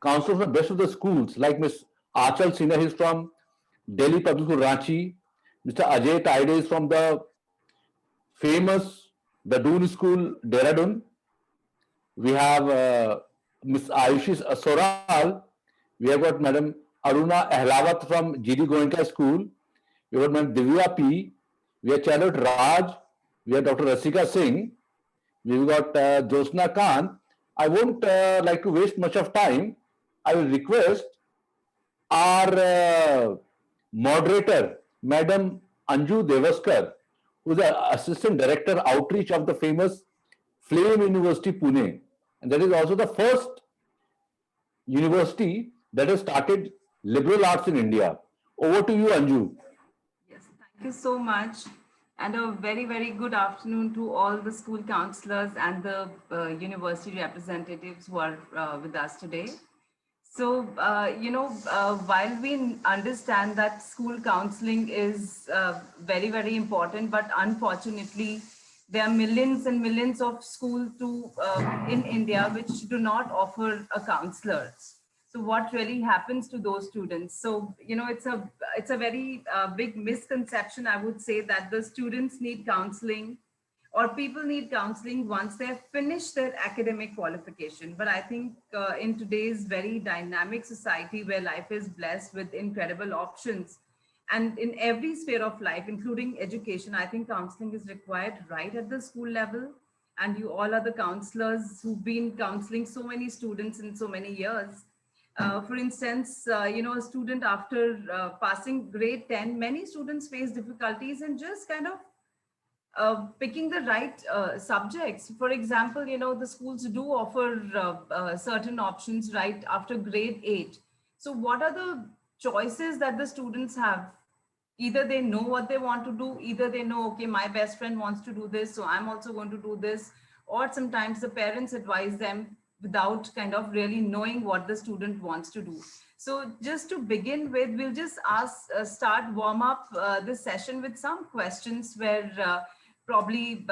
Counselors from best of the schools, like Miss Achal Sinha is from Delhi Public School Ranchi, Mr. Ajay Taide is from the famous the Doon School Dehradun. We have Miss Ayushi Soral. We have got Madam Aruna Ahlawat from GD Goenka School. We have got Madam Divya P. We have Charlotte Raj. We have Dr. Rasika Singh. We've got Josna Khan. I won't like to waste much of time. I will request our moderator, Madam Anju Devaskar, who is the Assistant Director Outreach of the famous Flame University Pune. And that is also the first university that has started liberal arts in India. Over to you, Anju. Yes, thank you so much. And a very, very good afternoon to all the school counselors and the university representatives who are with us today. So, while we understand that school counseling is very, very important, but unfortunately, there are millions and millions of schools in India which do not offer a counselor. So what really happens to those students? So it's a very big misconception, I would say, that the students need counseling or people need counseling once they have finished their academic qualification. But I think in today's very dynamic society where life is blessed with incredible options, and in every sphere of life, including education, I think counseling is required right at the school level. And you all are the counselors who've been counseling so many students in so many years. For instance, a student after passing grade 10, many students face difficulties in just kind of picking the right subjects. For example, the schools do offer certain options right after grade 8. So what are the choices that the students have? Either they know what they want to do, either they know, okay, my best friend wants to do this, so I'm also going to do this. Or sometimes the parents advise them without kind of really knowing what the student wants to do. So just to begin with, we'll just start warm up this session with some questions where probably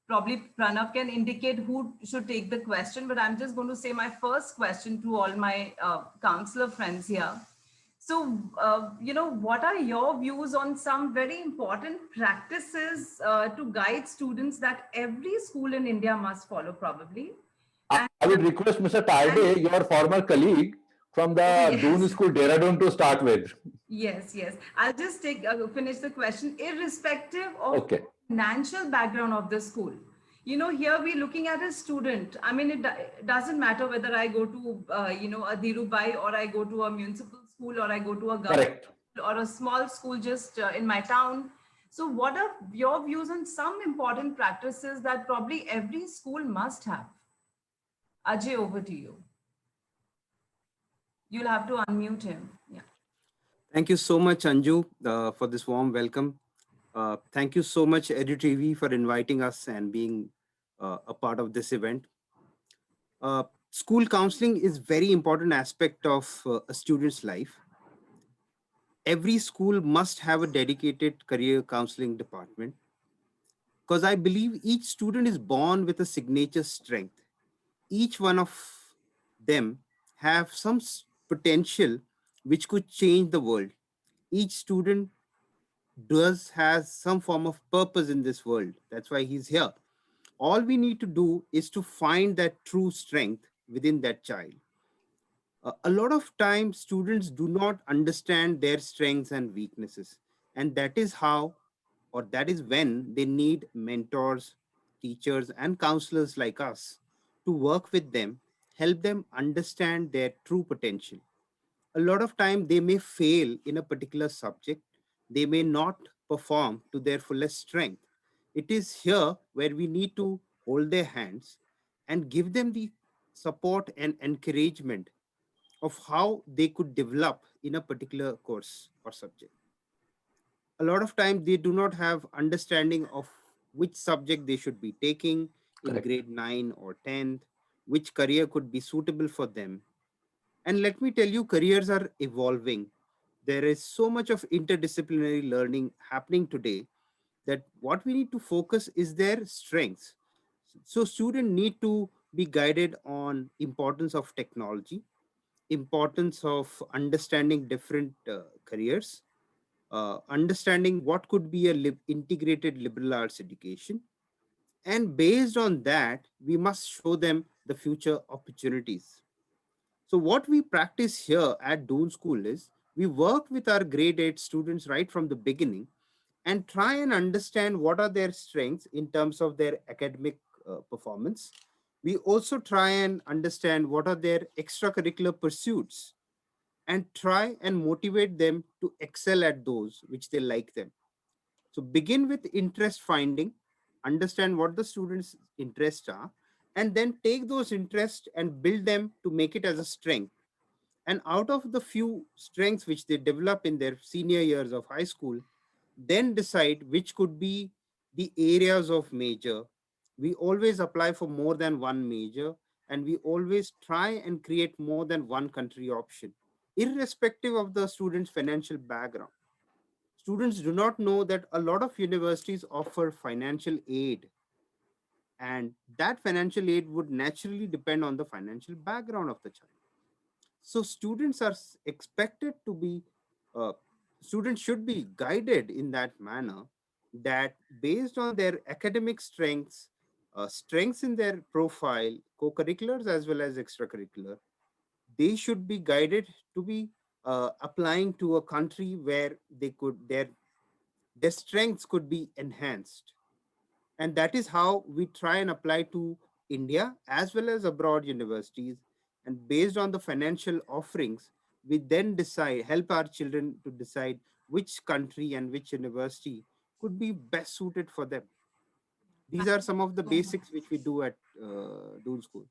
probably Pranav can indicate who should take the question, but I'm just going to say my first question to all my counselor friends here. So, what are your views on some very important practices to guide students that every school in India must follow, probably? And, I would request Mr. and Taide, your former colleague from oh, the Doon yes. School Dehradun to start with. Yes, yes. I'll just finish the question. Irrespective of Okay. financial background of the school, here we're looking at a student. I mean, it doesn't matter whether I go to, a Dhirubai, or I go to a municipal school, or I go to a government Correct. or a small school just in my town. So, what are your views on some important practices that probably every school must have? Ajay, over to you. You'll have to unmute him. Yeah. Thank you so much, Anju, for this warm welcome. Thank you so much, EduTV, for inviting us and being a part of this event. School counseling is very important aspect of a student's life. Every school must have a dedicated career counseling department because I believe each student is born with a signature strength. Each one of them have some potential which could change the world. Each student does has some form of purpose in this world. That's why he's here. All we need to do is to find that true strength within that child. A lot of times students do not understand their strengths and weaknesses, and that is how, or that is when they need mentors, teachers and counselors like us to work with them, help them understand their true potential. A lot of time they may fail in a particular subject, they may not perform to their fullest strength. It is here where we need to hold their hands and give them the support and encouragement of how they could develop in a particular course or subject. A lot of time they do not have understanding of which subject they should be taking in Correct. grade 9 or 10th, which career could be suitable for them. And let me tell you, careers are evolving. There is so much of interdisciplinary learning happening today that what we need to focus is their strengths. So students need to be guided on importance of technology, importance of understanding different careers, understanding what could be a integrated liberal arts education, and based on that we must show them the future opportunities. So what we practice here at Doon School is we work with our grade 8 students right from the beginning and try and understand what are their strengths in terms of their academic performance. We also try and understand what are their extracurricular pursuits and try and motivate them to excel at those which they like them. So begin with interest finding, understand what the students' interests are, and then take those interests and build them to make it as a strength. And out of the few strengths which they develop in their senior years of high school, then decide which could be the areas of major. We always apply for more than one major, and we always try and create more than one country option, irrespective of the student's financial background. Students do not know that a lot of universities offer financial aid, and that financial aid would naturally depend on the financial background of the child. So students are expected to be, uh, students should be guided in that manner, that based on their academic strengths, strengths in their profile, co-curriculars as well as extracurricular, they should be guided to be applying to a country where they could their strengths could be enhanced. And that is how we try and apply to India as well as abroad universities. And based on the financial offerings, we then decide, help our children to decide which country and which university could be best suited for them. These Thank are you some of the so much. basics which we do at Doon School.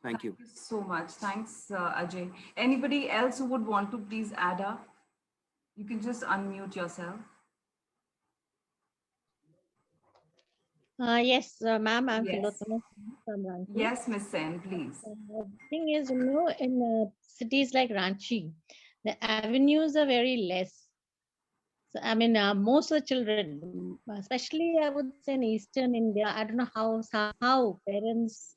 Thank Thank you. you so much. Thanks, Ajay. Anybody else who would want to please add up? You can just unmute yourself. Yes, ma'am, I'm Yes. Tilottama from Ranchi. Yes, Miss Sen, please. The thing is, in cities like Ranchi, the avenues are very less. So, I mean, most of the children, especially I would say in Eastern India, I don't know how somehow parents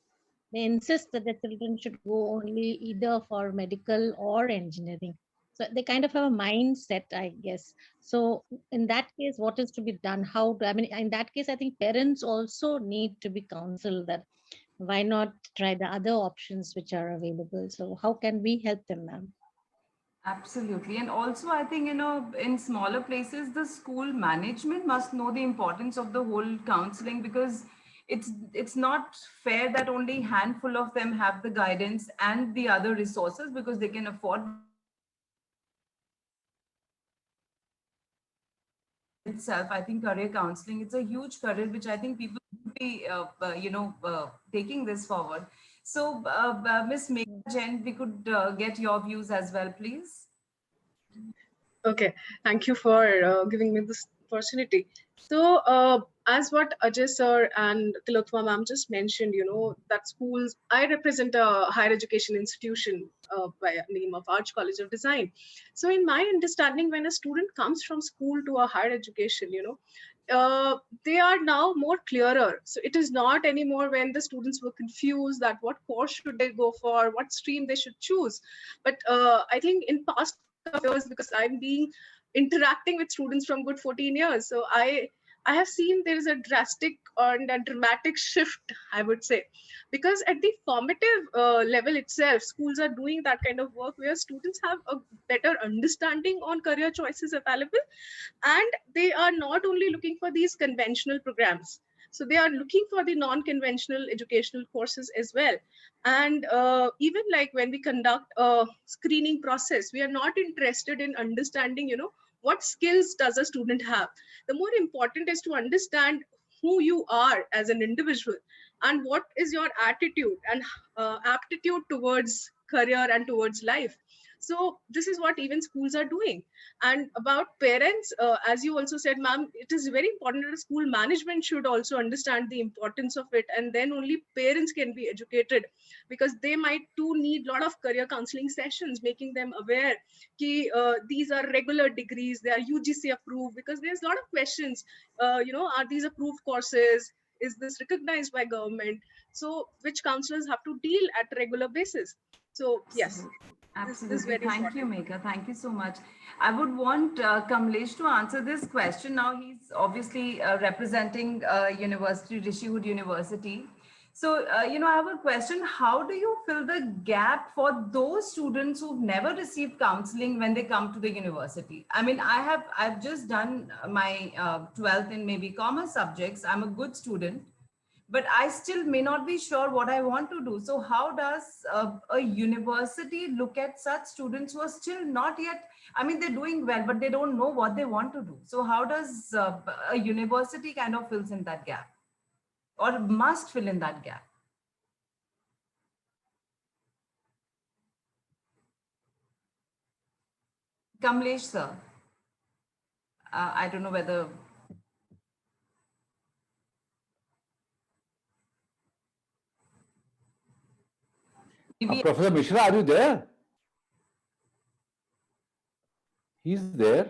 they insist that the children should go only either for medical or engineering. So they kind of have a mindset, I guess. So in that case, what is to be done? I mean, in that case, I think parents also need to be counseled that why not try the other options which are available. So how can we help them, ma'am? Absolutely. And also, I think, in smaller places, the school management must know the importance of the whole counseling, because it's not fair that only handful of them have the guidance and the other resources because they can afford itself. I think career counseling, it's a huge career, which I think people should be, taking this forward. So, Miss Megha Jain, we could get your views as well, please. Okay, thank you for giving me this opportunity. So, as what Ajay sir and Tilottama ma'am just mentioned, that schools, I represent a higher education institution by name of Arch College of Design. So, in my understanding, when a student comes from school to a higher education, they are now more clearer. So it is not anymore when the students were confused that what course should they go for, what stream they should choose. But I think in past couple of years, because I'm being interacting with students from good 14 years, so I have seen there is a drastic and a dramatic shift, I would say, because at the formative level itself, schools are doing that kind of work where students have a better understanding on career choices available, and they are not only looking for these conventional programs, so they are looking for the non-conventional educational courses as well. And even like when we conduct a screening process, we are not interested in understanding what skills does a student have. The more important is to understand who you are as an individual and what is your attitude and aptitude towards career and towards life. So this is what even schools are doing. And about parents, as you also said, ma'am, it is very important that school management should also understand the importance of it, and then only parents can be educated, because they might too need a lot of career counseling sessions, making them aware ki, these are regular degrees, they are UGC approved, because there's a lot of questions, are these approved courses, is this recognized by government, so which counselors have to deal at regular basis. So yes, this is Absolutely. very Thank you, important. Megha. Thank you so much. I would want Kamlesh to answer this question. Now, he's obviously representing University, Rishihood University. So, I have a question. How do you fill the gap for those students who've never received counseling when they come to the university? I mean, I've just done my 12th in maybe commerce subjects. I'm a good student, but I still may not be sure what I want to do. So how does a university look at such students who are still not yet, I mean, they're doing well, but they don't know what they want to do. So how does a university kind of fills in that gap, or must fill in that gap? Kamlesh, sir. I don't know whether maybe Professor Mishra, are you there? He's there.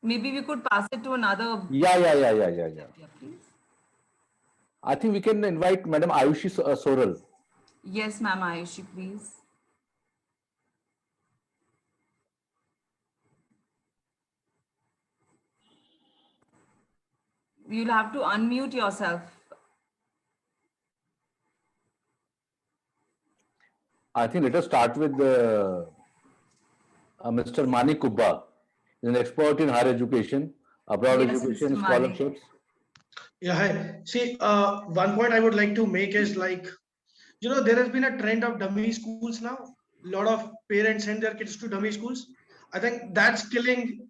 maybe we could pass it to another. Yeah. Please. I think we can invite Madam Ayushi Soral. Yes, ma'am, Ayushi, please. You'll have to unmute yourself. I think let us start with Mr. Mani Kubba. He's an expert in higher education, abroad Yes, education, Mr. Mani. scholarships. Yeah, hi. See, one point I would like to make is like, there has been a trend of dummy schools now. A lot of parents send their kids to dummy schools. I think that's killing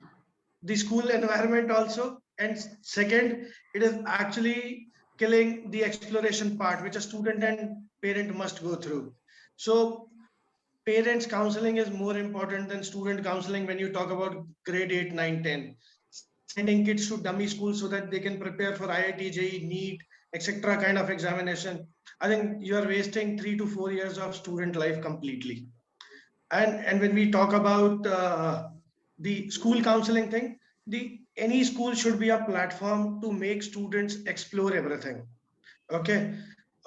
the school environment also. And second, it is actually killing the exploration part, which a student and parent must go through. So parents counseling is more important than student counseling when you talk about grade 8, 9, 10. Sending kids to dummy schools so that they can prepare for IIT, JEE, NEET, etc. kind of examination. I think you are wasting 3 to 4 years of student life completely. And when we talk about the school counseling thing, any school should be a platform to make students explore everything. Okay,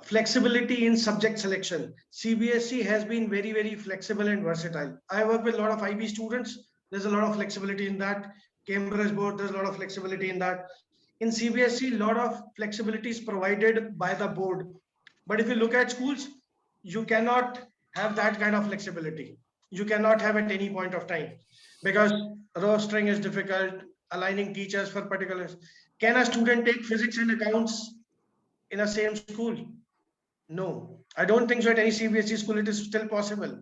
flexibility in subject selection. CBSE has been very, very flexible and versatile. I work with a lot of IB students. There's a lot of flexibility in that. Cambridge board, there's a lot of flexibility in that. In CBSE, a lot of flexibility is provided by the board. But if you look at schools, you cannot have that kind of flexibility. You cannot have at any point of time, because rostering is difficult, aligning teachers for particulars. Can a student take physics and accounts in a same school? No, I don't think so. At any CBSE school, it is still possible.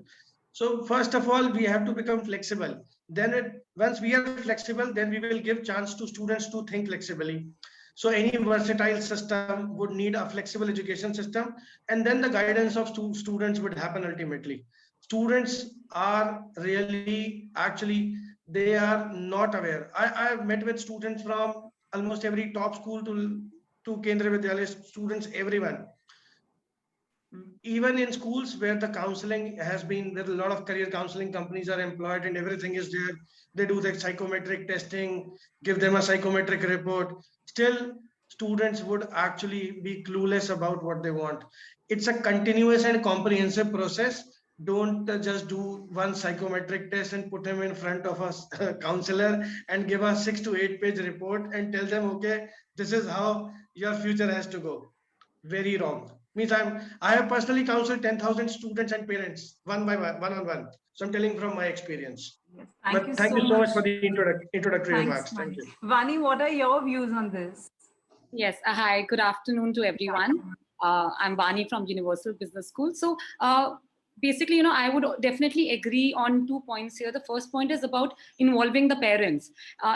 So first of all, we have to become flexible. Then once we are flexible, then we will give chance to students to think flexibly. So any versatile system would need a flexible education system, and then the guidance of students would happen ultimately. Students are really, actually, they are not aware. I've met with students from almost every top school to Kendriya Vidyalaya, students, everyone. Even in schools where the counseling has been, where a lot of career counseling companies are employed and everything is there, they do their psychometric testing, give them a psychometric report. Still, students would actually be clueless about what they want. It's a continuous and comprehensive process. Don't just do one psychometric test and put them in front of a counselor and give a 6 to 8 page report and tell them, okay, this is how your future has to go. Very wrong. Means I have personally counseled 10,000 students and parents one by one on one. So I'm telling from my experience. Yes, Thank you so much for the introductory remarks. Thank Thank you. Vani, what are your views on this? Yes, hi, good afternoon to everyone. I'm Vani from Universal Business School. So basically, I would definitely agree on 2 points here. The first point is about involving the parents.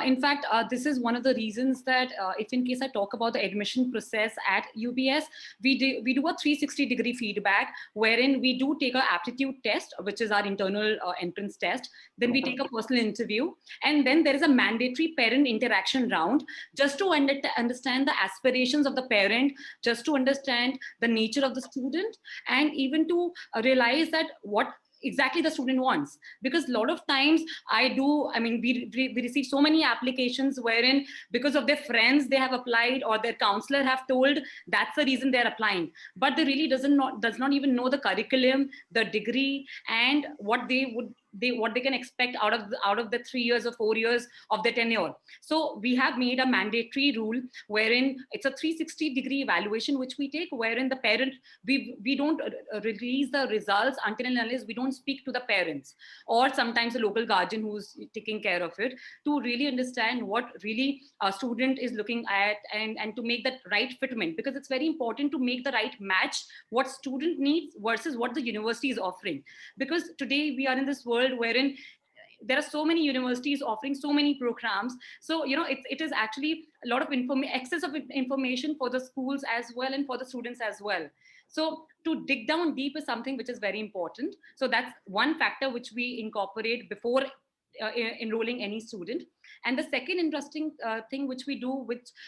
In fact, this is one of the reasons that if in case I talk about the admission process at UBS, we do a 360-degree feedback, wherein we do take an aptitude test, which is our internal entrance test. Then we take a personal interview, and then there is a mandatory parent interaction round, just to understand the aspirations of the parent, just to understand the nature of the student, and even to realize that what exactly the student wants. Because a lot of times we receive so many applications wherein because of their friends they have applied, or their counselor have told that's the reason they're applying, but they really does not even know the curriculum, the degree, and what they can expect out of the 3 years or 4 years of their tenure. So we have made a mandatory rule wherein it's a 360-degree evaluation which we take, wherein the parent, we don't release the results until and unless we don't speak to the parents, or sometimes the local guardian who's taking care of it, to really understand what really a student is looking at, and to make that right fitment, because it's very important to make the right match what student needs versus what the university is offering. Because today we are in this world wherein there are so many universities offering so many programs. So it is actually a lot of excess of information for the schools as well, and for the students as well. So to dig down deep is something which is very important. So that's one factor which we incorporate before enrolling any student. And the second interesting thing which we do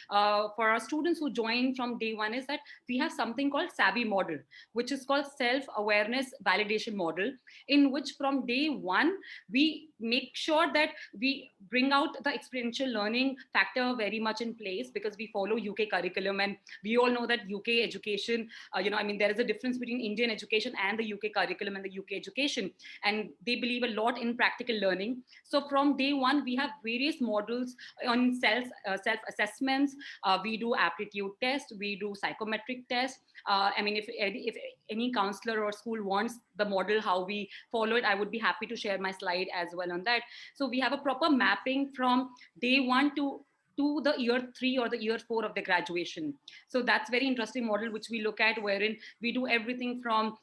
for our students who join from day one is that we have something called SAVVY model, which is called self-awareness validation model, in which from day one, we make sure that we bring out the experiential learning factor very much in place, because we follow UK curriculum, and we all know that UK education, there is a difference between Indian education and the UK curriculum and the UK education, and they believe a lot in practical learning. So from day one, we have various models on self-assessments. We do aptitude tests, we do psychometric tests. If any counselor or school wants the model, how we follow it, I would be happy to share my slide as well on that. So we have a proper mapping from day one to the year 3 or the year 4 of the graduation. So that's very interesting model which we look at, wherein we do everything from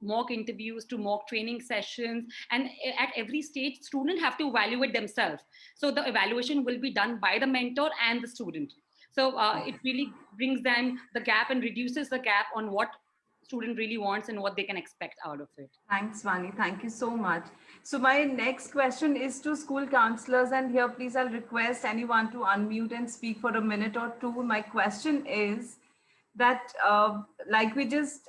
mock interviews to mock training sessions, and at every stage students have to evaluate themselves. So the evaluation will be done by the mentor and the student. So it really brings them the gap and reduces the gap on what student really wants and what they can expect out of it. Thanks, Vani. Thank you so much. So my next question is to school counselors, and here, please, I'll request anyone to unmute and speak for a minute or two. My question is that, like we just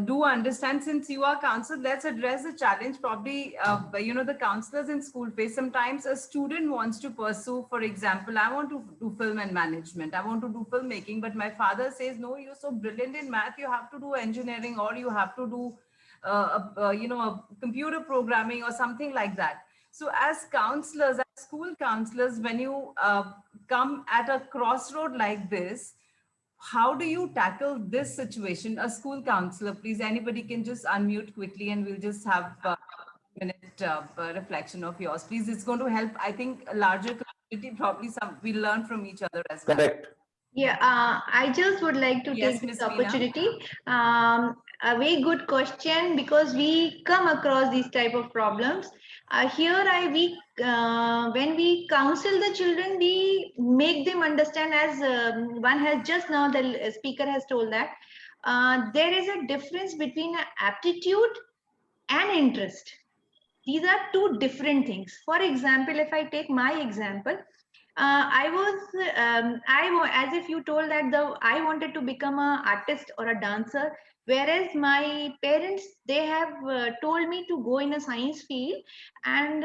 do understand, since you are counselor, let's address the challenge probably, the counselors in school face. Sometimes a student wants to pursue, for example, I want to do film and management, I want to do filmmaking, but my father says, no, you're so brilliant in math, you have to do engineering, or you have to do computer programming or something like that. So as counselors, as school counselors, when you come at a crossroad like this, how do you tackle this situation? A school counselor, please, anybody can just unmute quickly and we'll just have a minute reflection of yours. Please, it's going to help, I think, a larger community, probably we learn from each other as well. Correct. Yeah, I just would like to take this opportunity. A very good question, because we come across these type of problems. When we counsel the children, we make them understand, as one has just now, the speaker has told that there is a difference between aptitude and interest. These are two different things. For example, if I take my example, as if you told that I wanted to become an artist or a dancer, whereas my parents, they have told me to go in a science field, and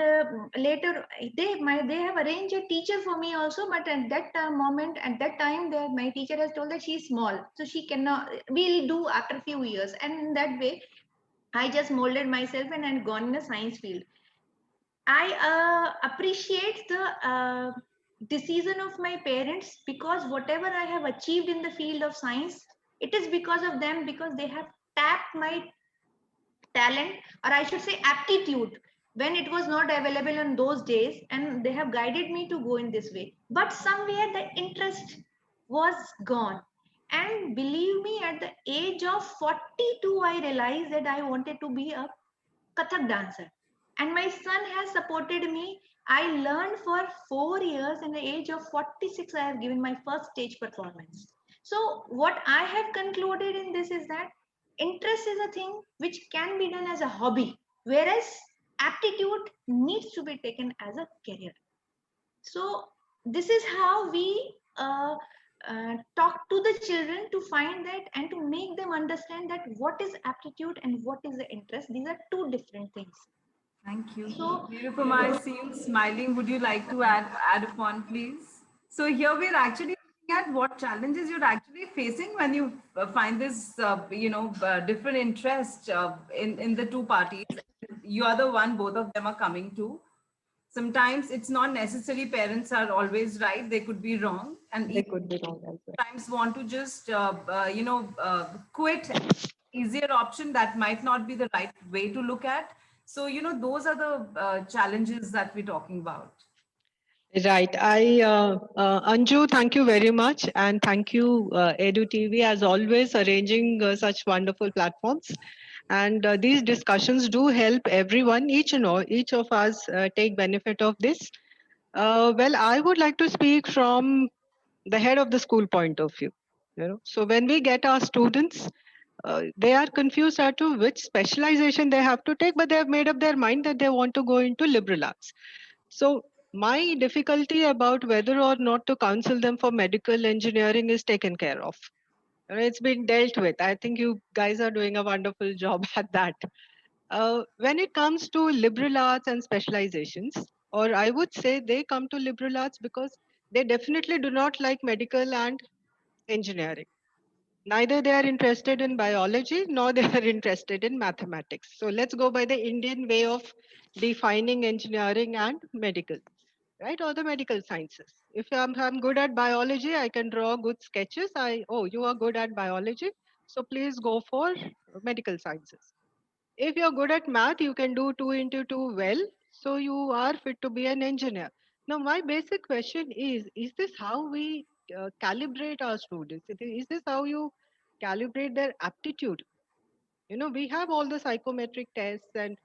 later they have arranged a teacher for me also, but at that time my teacher has told that she's small, so she cannot, we'll do after a few years, and in that way I just molded myself and had gone in a science field. I appreciate the decision of my parents, because whatever I have achieved in the field of science, it is because of them, because they have tapped my talent, or I should say aptitude, when it was not available in those days, and they have guided me to go in this way. But somewhere the interest was gone. And believe me, at the age of 42, I realized that I wanted to be a Kathak dancer. And my son has supported me. I learned for 4 years, and at the age of 46, I have given my first stage performance. So, what I have concluded in this is that interest is a thing which can be done as a hobby, whereas aptitude needs to be taken as a career. So this is how we talk to the children to find that and to make them understand that what is aptitude and what is the interest. These are two different things. Thank you. So Nirupama, I see you smiling. Would you like to add upon, please? So here we're actually looking at what challenges you're actually facing when you find this, different interest in the two parties. You are the one both of them are coming to. Sometimes it's not necessary parents are always right. They could be wrong. And They could be wrong as well. sometimes want to just, quit easier option that might not be the right way to look at. So, those are the challenges that we're talking about. Right. Anju, thank you very much. And thank you, Edu TV, as always, arranging such wonderful platforms. And these discussions do help everyone, each of us take benefit of this. Well, I would like to speak from the head of the school point of view. So when we get our students, they are confused as to which specialization they have to take, but they have made up their mind that they want to go into liberal arts. So my difficulty about whether or not to counsel them for medical engineering is taken care of. It's been dealt with. I think you guys are doing a wonderful job at that. When it comes to liberal arts and specializations, or I would say they come to liberal arts because they definitely do not like medical and engineering. Neither they are interested in biology nor they are interested in mathematics. So let's go by the Indian way of defining engineering and medical, right? Or the medical sciences. If I'm good at biology, I can draw good sketches. You are good at biology, so please go for medical sciences. If you're good at math, you can do 2 into 2 well, so you are fit to be an engineer. Now, my basic question is this how we calibrate our students? Is this how you calibrate their aptitude? We have all the psychometric tests and,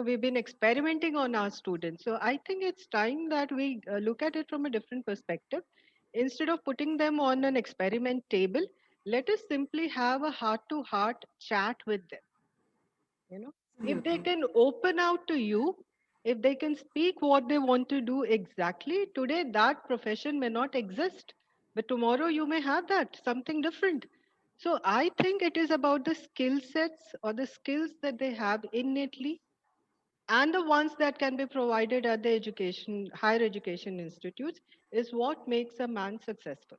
we've been experimenting on our students. So I think it's time that we look at it from a different perspective. Instead of putting them on an experiment table, let us simply have a heart to heart chat with them. If they can open out to you, if they can speak what they want to do exactly, today that profession may not exist, but tomorrow you may have that, something different. So I think it is about the skill sets or the skills that they have innately and the ones that can be provided at the higher education institutes is what makes a man successful.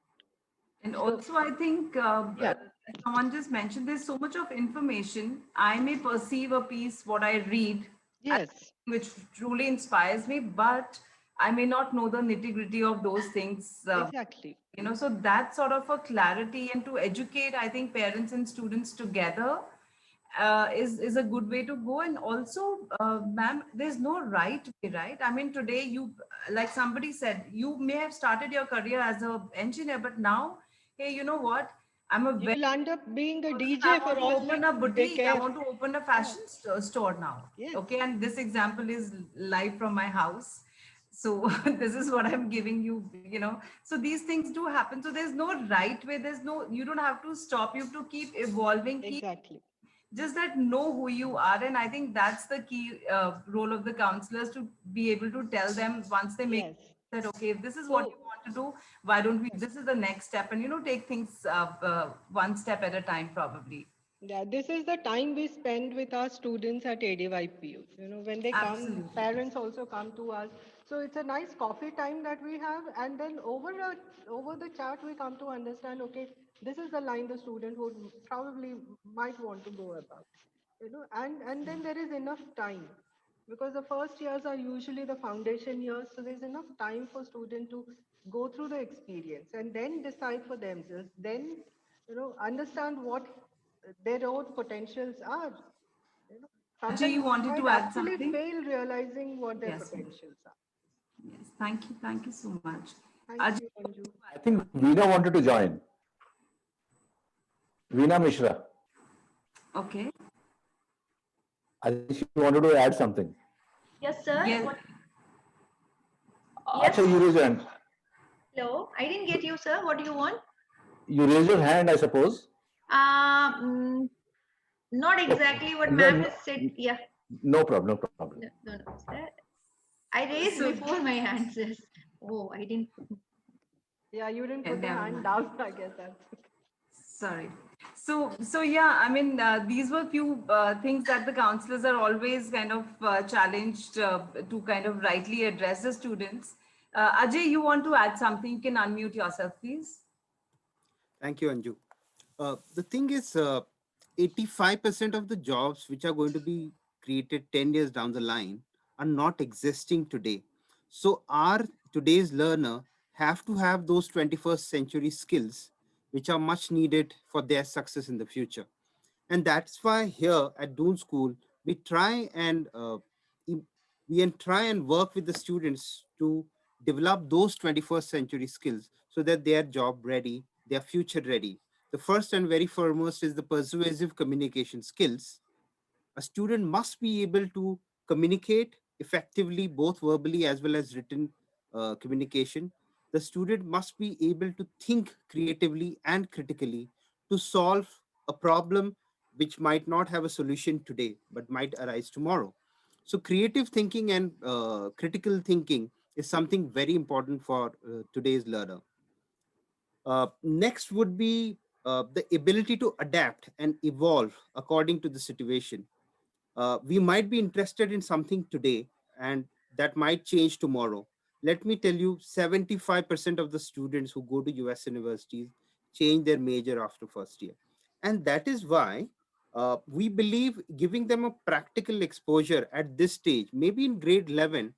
And So, also, I think yeah, someone just mentioned there's so much of information. I may perceive a piece, what I read, as yes, which truly inspires me, but I may not know the nitty gritty of those things. exactly. So that sort of a clarity and to educate, I think, parents and students together is a good way to go. And also, ma'am, there's no right way, right? I mean, today you, like somebody said, you may have started your career as an engineer, but now, hey, you know what? I'm a You very will end up being a I DJ for want to all open we a boutique. I care. want to open a Yeah. fashion store now. Yes. Okay. And this example is live from my house. So this is what I'm giving you. So these things do happen. So there's no right way. You don't have to stop. You have to keep evolving, Exactly. just that know who you are. And I think that's the key role of the counselors, to be able to tell them once they make Yes. that, okay, if this is what you want to do, why don't we, this is the next step, and take things one step at a time, probably. Yeah, this is the time we spend with our students at ADYPU. When they come, Absolutely. parents also come to us. So it's a nice coffee time that we have, and then over the chat we come to understand. Okay, this is the line the student would probably might want to go about. And then there is enough time because the first years are usually the foundation years, so there's enough time for student to go through the experience and then decide for themselves. Then understand what their own potentials are. Ajay, you Sometimes they wanted might to add actually something? fail realizing what their Yes, ma'am. potentials are. Yes, thank you so much. Thank Ajay, you, Anju. I think Veena wanted to join. Veena Mishra. Okay. I think she wanted to add something. Yes, sir. Yes. Yes. Acha, you raise your hand. Hello. I didn't get you, sir. What do you want? You raise your hand, I suppose. Not exactly what No, ma'am no. has said. Yeah. No problem, no problem. No, sir. I raised So- before my answers. Oh, I didn't. Yeah, you didn't Yeah, put the never hand mind. down, I guess that's. Sorry. So yeah, I mean, these were few things that the counselors are always kind of challenged to kind of rightly address the students. Ajay, you want to add something? You can unmute yourself, please. Thank you, Anju. The thing is, 85% of the jobs which are going to be created 10 years down the line are not existing today. So our today's learner have to have those 21st century skills which are much needed for their success in the future. And that's why here at Doon School, we try and try and work with the students to develop those 21st century skills so that they are job ready, they are future ready. The first and very foremost is the persuasive communication skills. A student must be able to communicate effectively, both verbally as well as written communication. The student must be able to think creatively and critically to solve a problem which might not have a solution today but might arise tomorrow. So creative thinking and critical thinking is something very important for today's learner. Next would be the ability to adapt and evolve according to the situation. We might be interested in something today and that might change tomorrow. Let me tell you, 75% of the students who go to US universities change their major after first year. And that is why we believe giving them a practical exposure at this stage, maybe in grade 11,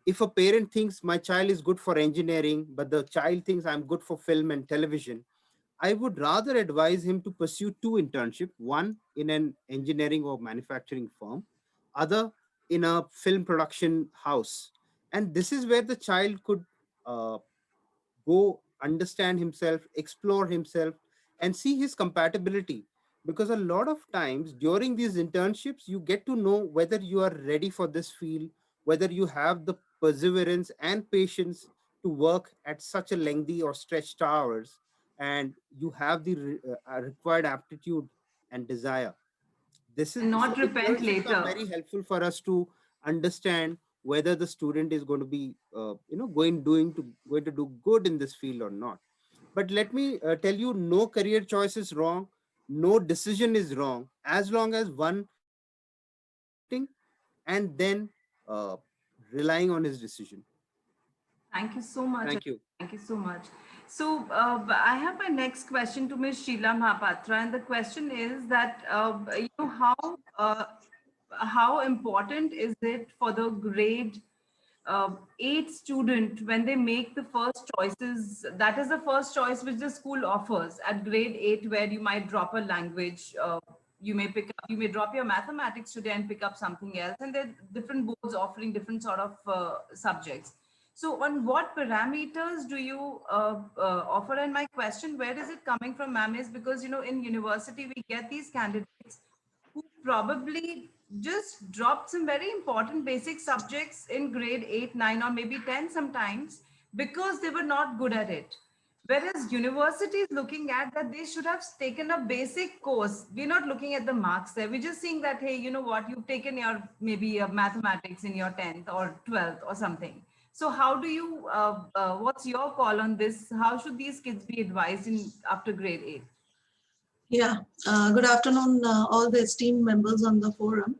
if a parent thinks my child is good for engineering, but the child thinks I'm good for film and television, I would rather advise him to pursue two internships, one in an engineering or manufacturing firm, other in a film production house. And this is where the child could uh, go understand himself, explore himself, and see his compatibility. Because a lot of times during these internships, you get to know whether you are ready for this field, whether you have the perseverance and patience to work at such a lengthy or stretched hours, and you have the required aptitude and desire. This is And so not repent internships are later. very helpful for us to understand whether the student is going to be going to do good in this field or not. But let me tell you, no career choice is wrong, no decision is wrong, as long as one accepting and then relying on his decision. Thank you so much. Thank you. Thank you so much. So I have my next question to Ms. Sheila Mahapatra, and the question is that how important is it for the grade 8 student when they make the first choices? That is the first choice which the school offers at grade 8, where you might drop a language. You may drop your mathematics today and pick up something else, and there are different boards offering different sort of subjects. So on what parameters do you offer? And my question, where is it coming from, ma'am, is because, in university, we get these candidates who probably just dropped some very important basic subjects in grade 8, 9, or maybe 10 sometimes because they were not good at it. Whereas university is looking at that they should have taken a basic course. We're not looking at the marks there. We're just seeing that, hey, you know what, you've taken your maybe mathematics in your 10th or 12th or something. So how do you, what's your call on this? How should these kids be advised in after grade 8? Yeah, good afternoon, all the esteemed members on the forum.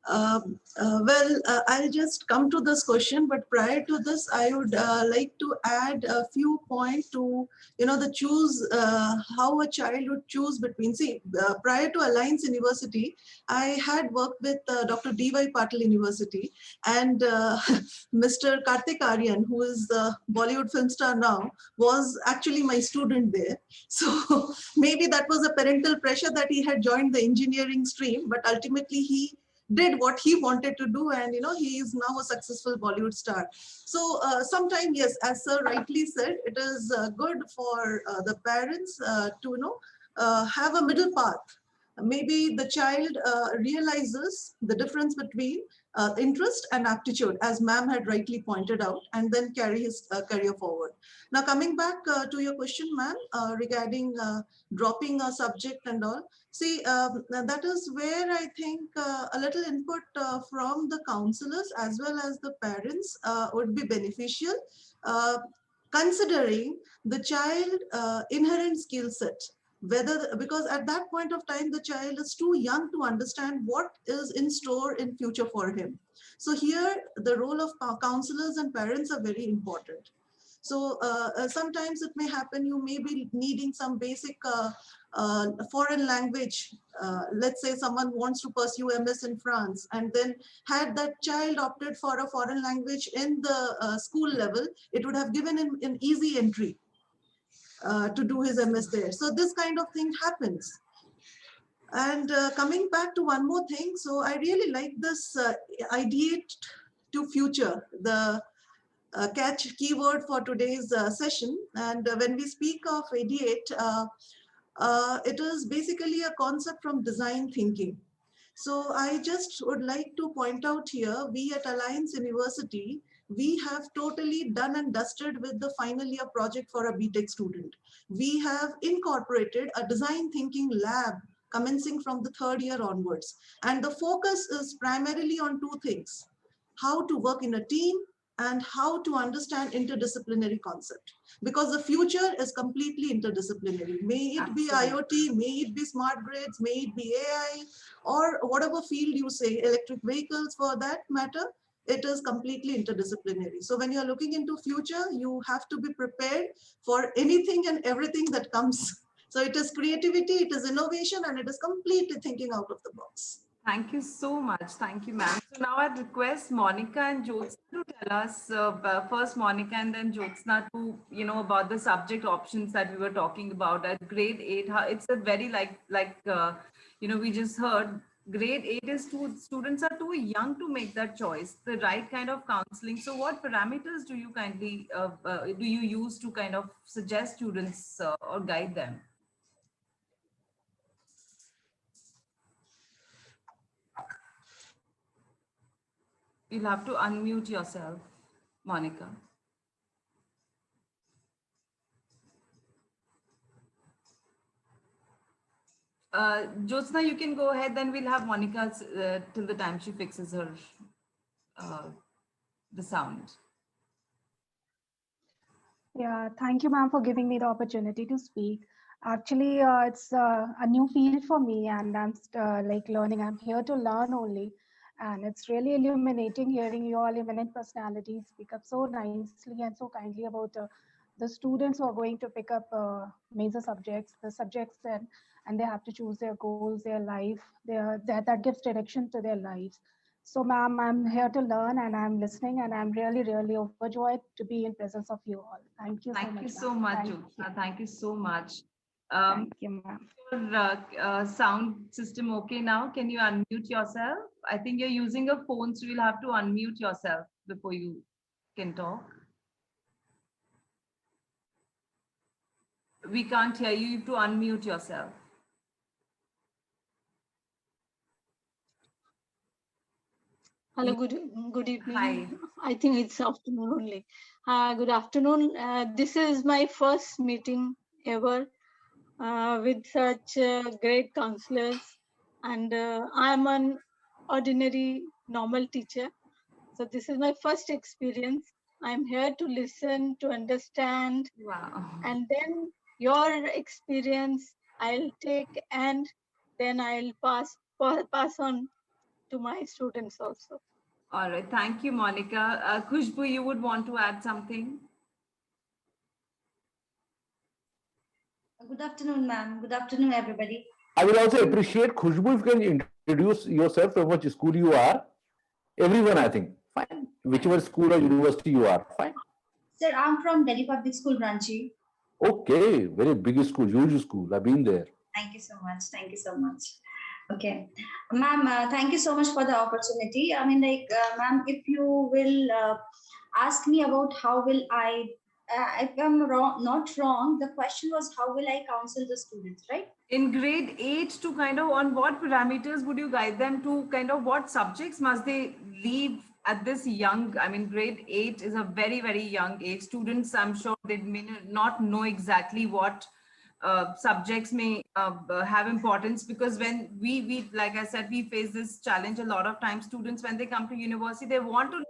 I'll just come to this question, but prior to this, I would like to add a few points to, the choose, how a child would choose between, prior to Alliance University, I had worked with Dr. D.Y. Patil University, and Mr. Karthik Aryan, who is the Bollywood film star now, was actually my student there. So maybe that was a parental pressure that he had joined the engineering stream, but ultimately he did what he wanted to do, and he is now a successful Bollywood star. So sometime, yes, as sir rightly said, it is good for the parents to have a middle path. Maybe the child realizes the difference between interest and aptitude, as ma'am had rightly pointed out, and then carry his career forward. Now, coming back to your question, ma'am, regarding dropping a subject and all. See, that is where I think a little input from the counselors as well as the parents would be beneficial, considering the child inherent skill set. Whether, because at that point of time, the child is too young to understand what is in store in future for him. So here, the role of counselors and parents are very important. So sometimes it may happen, you may be needing some basic foreign language. Let's say someone wants to pursue MS in France, and then had that child opted for a foreign language in the school level, it would have given him an easy entry to do his MS there. So this kind of thing happens. And coming back to one more thing, so I really like this ideate to future, the catch keyword for today's session. And when we speak of ideate, it is basically a concept from design thinking. So I just would like to point out here, we at Alliance University, we have totally done and dusted with the final year project for a BTech student. We have incorporated a design thinking lab commencing from the third year onwards. And the focus is primarily on two things: how to work in a team and how to understand interdisciplinary concept. Because the future is completely interdisciplinary. May it be IoT, may it be smart grids, may it be AI, or whatever field you say, electric vehicles for that matter, it is completely interdisciplinary. So when you're looking into future, you have to be prepared for anything and everything that comes. So it is creativity, it is innovation, and it is completely thinking out of the box. Thank you so much. Thank you, ma'am. So now I'd request Monica and Jyotsna to tell us, first Monica and then Jyotsna, to, about the subject options that we were talking about at grade 8. It's a very we just heard, grade 8 is students are too young to make that choice, the right kind of counseling. So what parameters do you kindly, do you use to kind of suggest students or guide them? You'll have to unmute yourself, Monica. Jyotsna, you can go ahead, then we'll have Monica till the time she fixes her, the sound. Yeah, thank you, ma'am, for giving me the opportunity to speak. Actually, it's a new field for me, and I'm learning. I'm here to learn only. And it's really illuminating hearing you all eminent personalities speak up so nicely and so kindly about the students who are going to pick up major subjects, the subjects and they have to choose their goals, their life, that gives direction to their lives. So ma'am, I'm here to learn and I'm listening, and I'm really, really overjoyed to be in presence of you all. Thank you so much. Thank you so much, Jyotsna. Thank you so much. Thank you, ma'am. Your sound system okay now? Can you unmute yourself? I think you're using a phone, so you'll have to unmute yourself before you can talk. We can't hear you. You have to unmute yourself. Hello, good evening. Hi. I think it's afternoon only. Good afternoon. This is my first meeting ever with such great counselors, and I'm an ordinary normal teacher. So this is my first experience. I'm here to listen, to understand. Wow. And then your experience I'll take, and then I'll pass on to my students also. All right. Thank you, Monica. Khushbu, you would want to add something? Good afternoon, ma'am. Good afternoon, everybody. I will also appreciate, Khushbu, if you can introduce yourself, from which school you are. Everyone, I think. Fine. Whichever school or university you are. Fine. Sir, I'm from Delhi Public School, Ranchi. Okay. Very big school, huge school. I've been there. Thank you so much. Thank you so much. Okay. Ma'am, thank you so much for the opportunity. I mean, ma'am, if you will ask me about how will I, if I'm not wrong, the question was how will I counsel the students, right? In grade 8 to kind of on what parameters would you guide them to kind of what subjects must they leave at this young, I mean, grade 8 is a very, very young age. Students, I'm sure they may not know exactly what subjects may have importance, because when we, like I said, we face this challenge a lot of times. Students, when they come to university, they want to,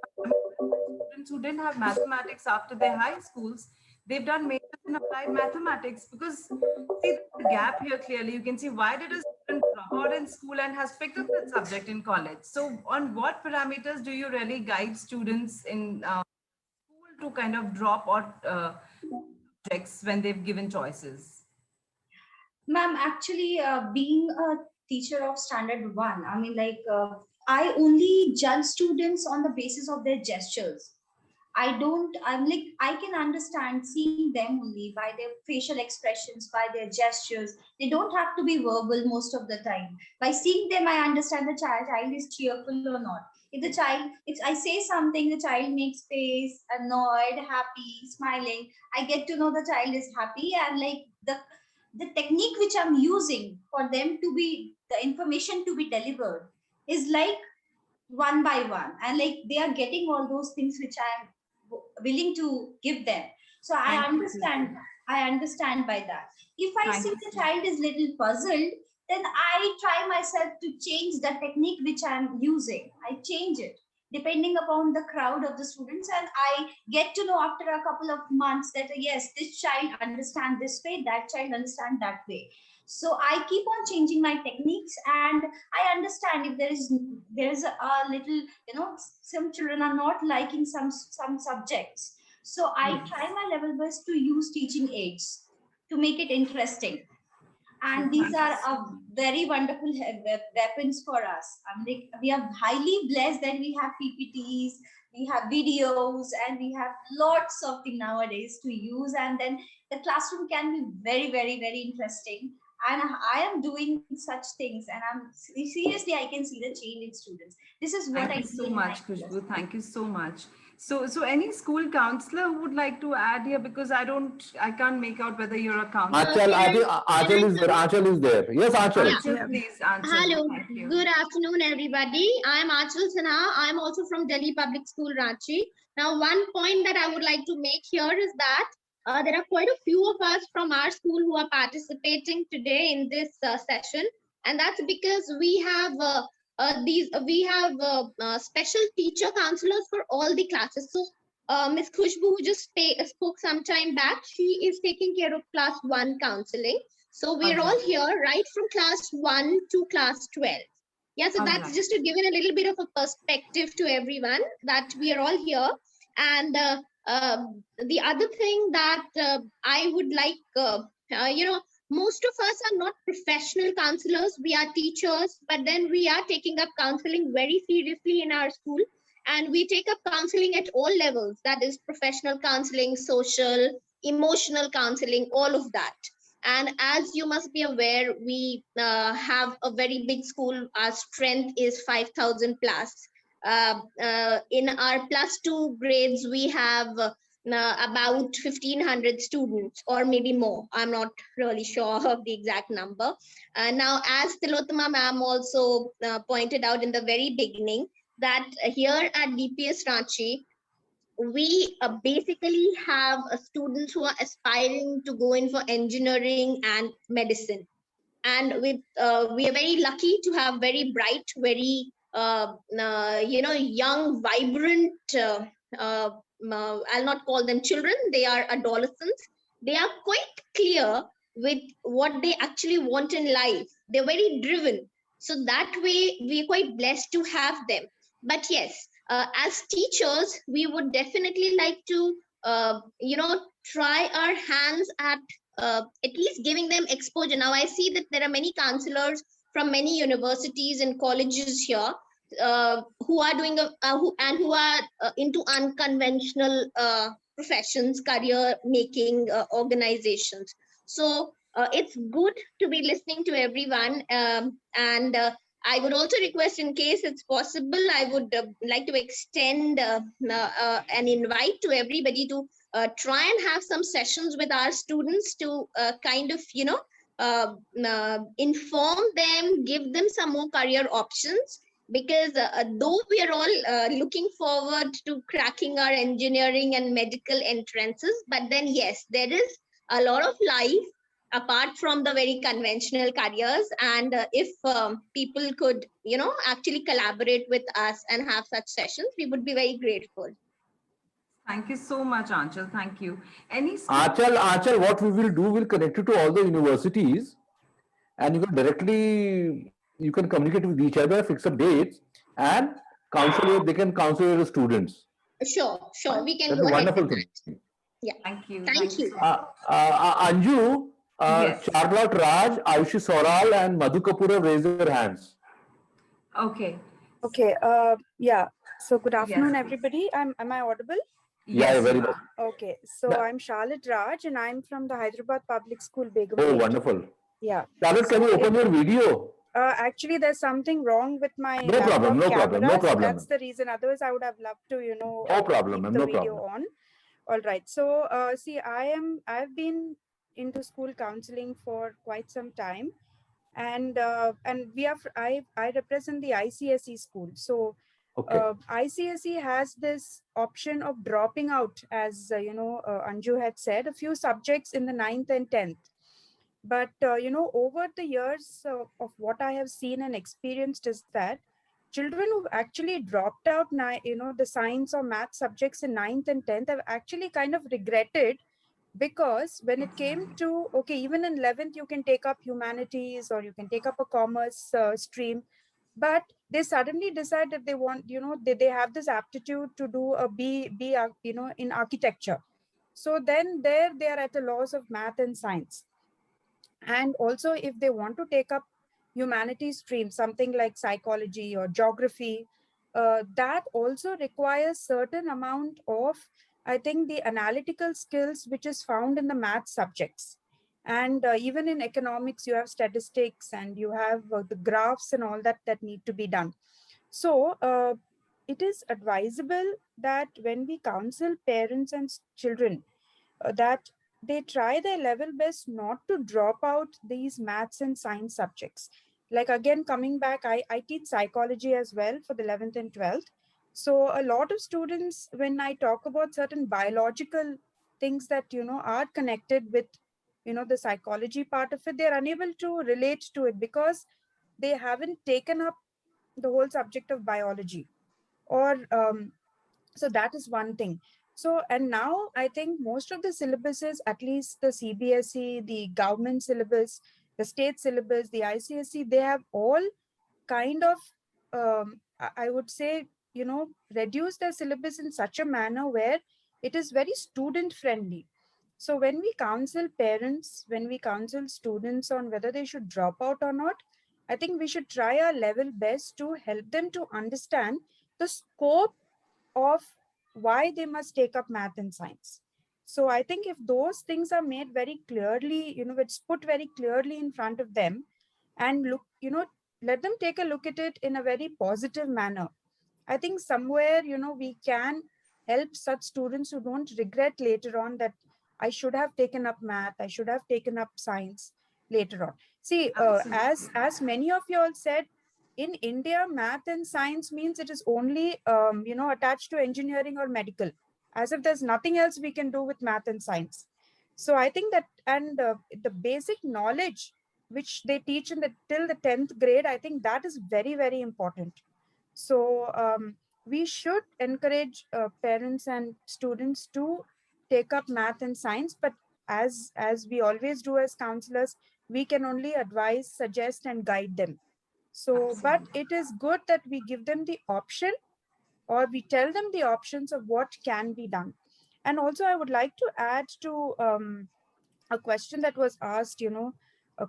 students who didn't have mathematics after their high schools, they've done majors in applied mathematics, because see the gap here clearly. You can see why did a student drop out in school and has picked up that subject in college. So on what parameters do you really guide students in school to kind of drop or subjects when they've given choices? Ma'am, actually, being a teacher of standard 1, I mean, like, I only judge students on the basis of their gestures. I'm like, I can understand seeing them only by their facial expressions, by their gestures. They don't have to be verbal most of the time. By seeing them, I understand the child is cheerful or not. If I say something, the child makes face, annoyed, happy, smiling, I get to know the child is happy, and like the technique which I'm using for them to be, the information to be delivered is like one by one, and like they are getting all those things which I'm willing to give them. So I understand by that. If I see the child is little puzzled, then I try myself to change the technique which I'm using. I change it depending upon the crowd of the students, and I get to know after a couple of months that yes, this child understand this way, that child understand that way. So I keep on changing my techniques, and I understand if there is a little, some children are not liking some subjects. So I try my level best to use teaching aids to make it interesting. And these are very wonderful weapons for us. I mean, we are highly blessed that we have PPTs, we have videos, and we have lots of things nowadays to use. And then the classroom can be very, very, very interesting. And I am doing such things, and I'm seriously, I can see the change in students. This is what Thank you so much, Khushbu. Thank you so much. So any school counselor who would like to add here, because I can't make out whether you're a counselor. Achal is there. Achal is there. Yes, Achal. Achal, please answer. Hello. Good afternoon, everybody. I'm Achal Sinha. I'm also from Delhi Public School, Ranchi. Now, one point that I would like to make here is that there are quite a few of us from our school who are participating today in this session, and that's because we have special teacher counselors for all the classes. So Ms. Khushbu, who just spoke some time back, she is taking care of class 1 counseling. So we're all here right from class 1 to class 12. Yeah, so that's just to give it a little bit of a perspective to everyone that we are all here. And the other thing that I would like, most of us are not professional counselors. We are teachers, but then we are taking up counseling very seriously in our school. And we take up counseling at all levels. That is professional counseling, social, emotional counseling, all of that. And as you must be aware, we have a very big school. Our strength is 5,000 plus. In our +2 grades, we have about 1,500 students or maybe more. I'm not really sure of the exact number. Now, as Tilottama ma'am also pointed out in the very beginning, that here at DPS Ranchi, we basically have students who are aspiring to go in for engineering and medicine. And we are very lucky to have very bright, very young, vibrant, I'll not call them children, they are adolescents. They are quite clear with what they actually want in life. They're very driven. So that way, we're quite blessed to have them. But yes, as teachers, we would definitely like to, try our hands at least giving them exposure. Now, I see that there are many counselors from many universities and colleges here who are doing who are into unconventional professions, career making organizations. So it's good to be listening to everyone, and I would also request, in case it's possible, I would like to extend an invite to everybody to try and have some sessions with our students to kind of inform them, give them some more career options. Because though we are all looking forward to cracking our engineering and medical entrances, but then yes, there is a lot of life apart from the very conventional careers. And if people could, actually collaborate with us and have such sessions, we would be very grateful. Thank you so much, Aanchal. Thank you. Any Aanchal, what we will do, we'll connect you to all the universities, and you can directly, you can communicate with each other, fix up dates, and they can counsel your students. Sure, we can That's go a ahead wonderful with thing. that. Yeah. Thank you. Thank you. Anju, Yes. Charlotte Raj, Ayushi Soral, and Madhu Kapoor have raised their hands. Okay. Okay. Yeah. So good afternoon, Yes. everybody. Am I audible? Yeah, very much. Okay. So Yeah. I'm Charlotte Raj, and I'm from the Hyderabad Public School, Begum. Oh, wonderful. Yeah. Charlotte, can you open your video? Actually, there's something wrong with my No problem, no problem, no cameras. problem. That's the reason. Otherwise, I would have loved to, No problem, keep ma'am, the no video problem. on. All right. So, see, I've been into school counseling for quite some time, and I represent the ICSE school. So, ICSE has this option of dropping out, as Anju had said, a few subjects in the 9th and 10th. But over the years of what I have seen and experienced is that children who actually dropped out, the science or math subjects in 9th and 10th have actually kind of regretted, because when it came to, okay, even in 11th, you can take up humanities or you can take up a commerce stream, but they suddenly decide that they want, they have this aptitude to do a B in architecture. So then there they are at a loss of math and science. And also, if they want to take up humanities stream, something like psychology or geography, that also requires certain amount of, I think, the analytical skills which is found in the math subjects. And even in economics, you have statistics and you have the graphs and all that need to be done. So it is advisable that when we counsel parents and children, that they try their level best not to drop out these maths and science subjects. Like, again, coming back, I teach psychology as well for the 11th and 12th. So a lot of students, when I talk about certain biological things that, are connected with, the psychology part of it, they're unable to relate to it because they haven't taken up the whole subject of biology. Or so that is one thing. So, and now I think most of the syllabuses, at least the CBSE, the government syllabus, the state syllabus, the ICSE, they have all kind of, I would say, reduced their syllabus in such a manner where it is very student friendly. So when we counsel parents, when we counsel students on whether they should drop out or not, I think we should try our level best to help them to understand the scope of why they must take up math and science. So I think if those things are made very clearly, it's put very clearly in front of them, and look, let them take a look at it in a very positive manner. I think somewhere, we can help such students who don't regret later on that I should have taken up math, I should have taken up science later on. See, as many of you all said, in India, math and science means it is only, attached to engineering or medical, as if there's nothing else we can do with math and science. So I think that, and the basic knowledge which they teach in till the 10th grade, I think that is very, very important. So we should encourage parents and students to take up math and science, but as we always do as counselors, we can only advise, suggest, and guide them. So, but it is good that we give them the option, or we tell them the options of what can be done. And also, I would like to add to a question that was asked,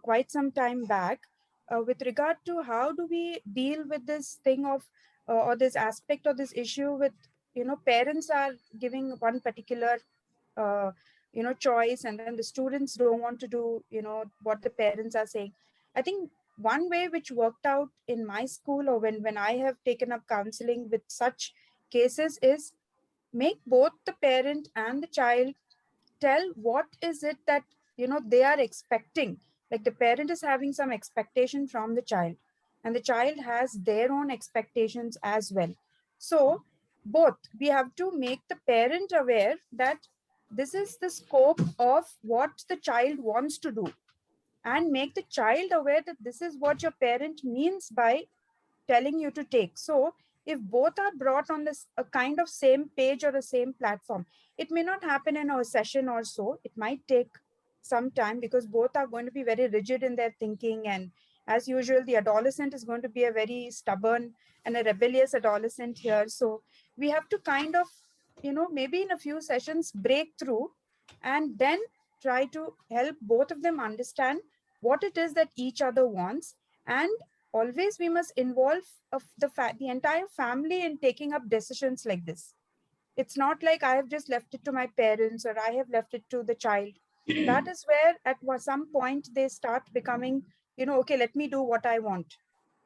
quite some time back, with regard to how do we deal with this thing of, or this aspect or this issue with, parents are giving one particular, choice, and then the students don't want to do, what the parents are saying. I think one way which worked out in my school, or when I have taken up counseling with such cases, is make both the parent and the child tell what is it that, they are expecting Like the parent is having some expectation from the child, and the child has their own expectations as well. So both, we have to make the parent aware that this is the scope of what the child wants to do, and make the child aware that this is what your parent means by telling you to take. So if both are brought on this a kind of same page or the same platform, it may not happen in a session or so. It might take some time because both are going to be very rigid in their thinking. And as usual, the adolescent is going to be a very stubborn and a rebellious adolescent here. So we have to kind of, maybe in a few sessions break through and then try to help both of them understand what it is that each other wants. And always we must involve the entire family in taking up decisions like this. It's not like I have just left it to my parents or I have left it to the child. That is where at some point they start becoming, okay, let me do what I want.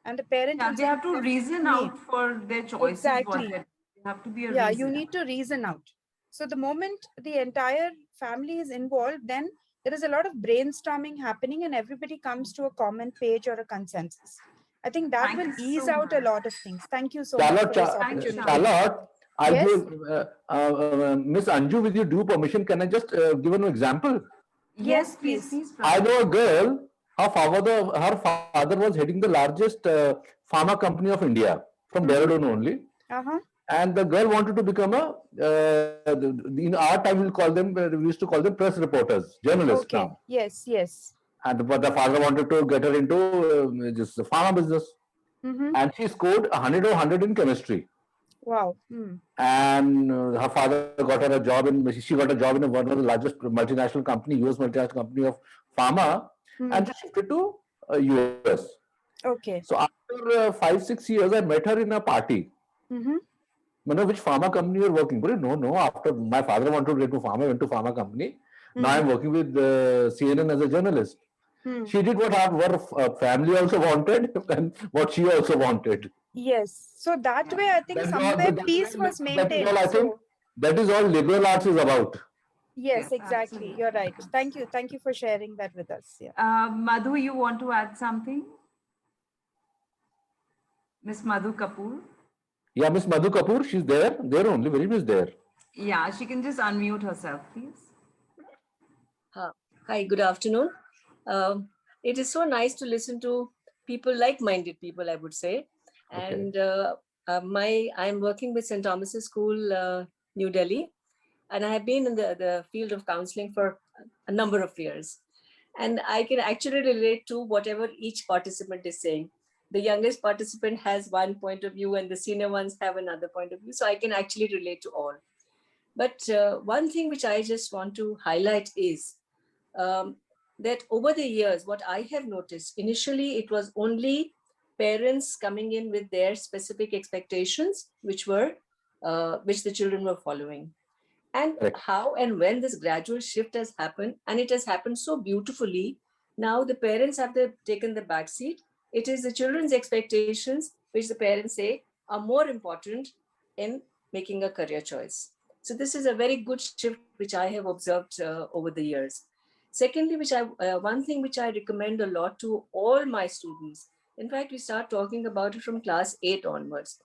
And the parent will they have to reason out for their choices. Exactly. They have to be a yeah, reason. you need to reason out. So the moment the entire family is involved, then there is a lot of brainstorming happening and everybody comes to a common page or a consensus. I think that will ease out a lot of things. Thank you so much for this opportunity. Charlotte, Yes? Miss Anju, with your due permission, can I just give an example? Yes, please. I know a girl, her father was heading the largest pharma company of India, from Dehradun only. And the girl wanted to become in our time we used to call them press reporters, journalists now. Yes, yes. But the father wanted to get her into just the pharma business. And she scored 100 or 100 in chemistry. Wow. And her father got her a job she got a job in one of the largest multinational company, US multinational company of pharma, and she shifted to US. Okay. So after 5-6 years, I met her in a party. Which pharma company you're working? But no, after my father wanted to get to pharma, I went to pharma company. Now I'm working with CNN as a journalist. She did what her family also wanted and what she also wanted. Yes. So that way, I think somewhere peace was maintained. That is all liberal arts is about. Yes, exactly. You're right. Thank you. Thank you for sharing that with us. Yeah. Madhu, you want to add something? Miss Madhu Kapoor? Yeah, Miss Madhu Kapoor, she's there. There only, very much there. Yeah, she can just unmute herself, please. Hi, good afternoon. It is so nice to listen to people, like-minded people, I would say. And I'm working with St. Thomas's School, New Delhi, and I have been in the field of counseling for a number of years. And I can actually relate to whatever each participant is saying. The youngest participant has one point of view and the senior ones have another point of view. So I can actually relate to all. But one thing which I just want to highlight is that over the years, what I have noticed, initially it was only parents coming in with their specific expectations, which the children were following. And how and when this gradual shift has happened, and it has happened so beautifully, now the parents have taken the back seat. It is the children's expectations, which the parents say are more important in making a career choice. So this is a very good shift, which I have observed over the years. Secondly, one thing which I recommend a lot to all my students, in fact, we start talking about it from class 8 onwards.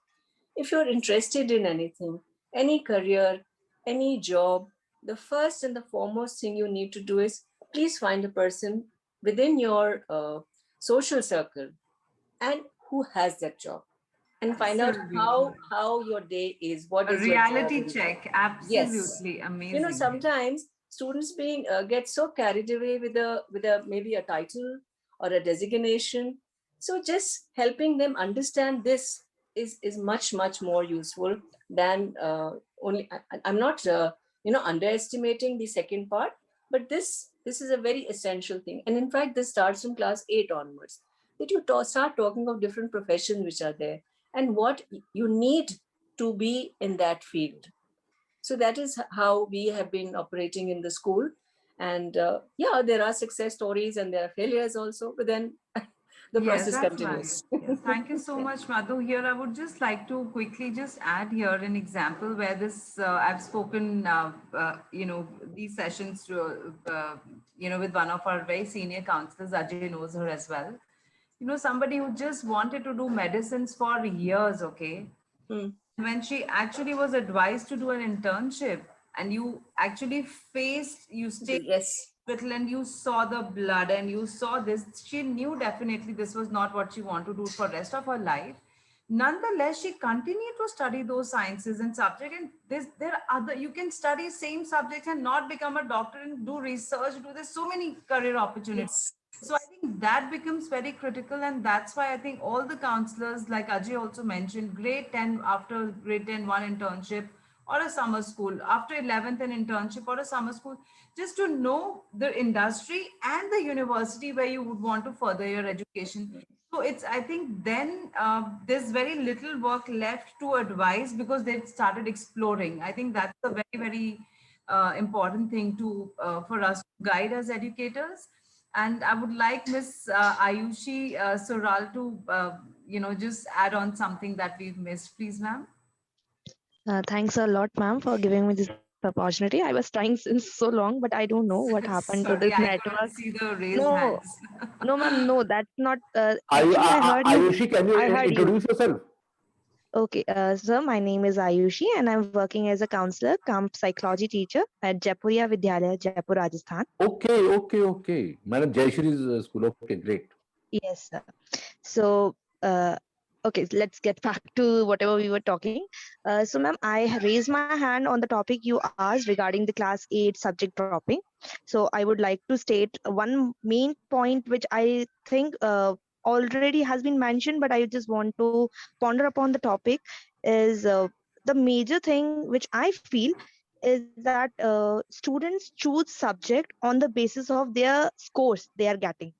If you're interested in anything, any career, any job, the first and the foremost thing you need to do is please find a person within your social circle and who has that job, and find out how your day is. What is reality your job check? Absolutely. Yes. Amazing. Sometimes students get so carried away with maybe a title or a designation. So just helping them understand this is much more useful than only. I'm not underestimating the second part, but this is a very essential thing. And in fact, this starts from class 8 onwards, that you start talking of different professions which are there and what you need to be in that field. So that is how we have been operating in the school. And there are success stories and there are failures also, but then the process continues. Yes. Thank you so much, Madhu. Here, I would just like to quickly just add here an example where this I've spoken, these sessions to with one of our very senior counselors. Ajay knows her as well. Somebody who just wanted to do medicines for years, okay? When she actually was advised to do an internship and you actually you stayed in the hospital and you saw the blood and you saw this, she knew definitely this was not what she wanted to do for rest of her life. Nonetheless, she continued to study those sciences and subject, and there are other, you can study same subjects and not become a doctor and do research, there's so many career opportunities. So I think that becomes very critical, and that's why I think all the counselors, like Ajay also mentioned, grade 10, after grade 10, one internship or a summer school, after 11th an internship or a summer school, just to know the industry and the university where you would want to further your education. So I think then there's very little work left to advise because they've started exploring. I think that's a very, very important thing for us to guide as educators. And I would like Miss Ayushi Sural to, just add on something that we've missed, please, ma'am. Thanks a lot, ma'am, for giving me this opportunity. I was trying since so long, but I don't know what happened to Sorry, this I network. couldn't see the raised No, hands. no, ma'am, no, that's not. Actually, I heard you. Ayushi, can you I heard you. introduce yourself? Okay, sir, my name is Ayushi, and I'm working as a counselor, cum psychology teacher at Jaipuria Vidyalaya, Jaipur, Rajasthan. Okay. Madam Jayashree's school. Okay, great. Yes, sir. So, okay, let's get back to whatever we were talking. So, ma'am, I raised my hand on the topic you asked regarding the class 8 subject dropping. So, I would like to state one main point which I think already has been mentioned, but I just want to ponder upon the topic is the major thing which I feel is that students choose subject on the basis of their scores they are getting.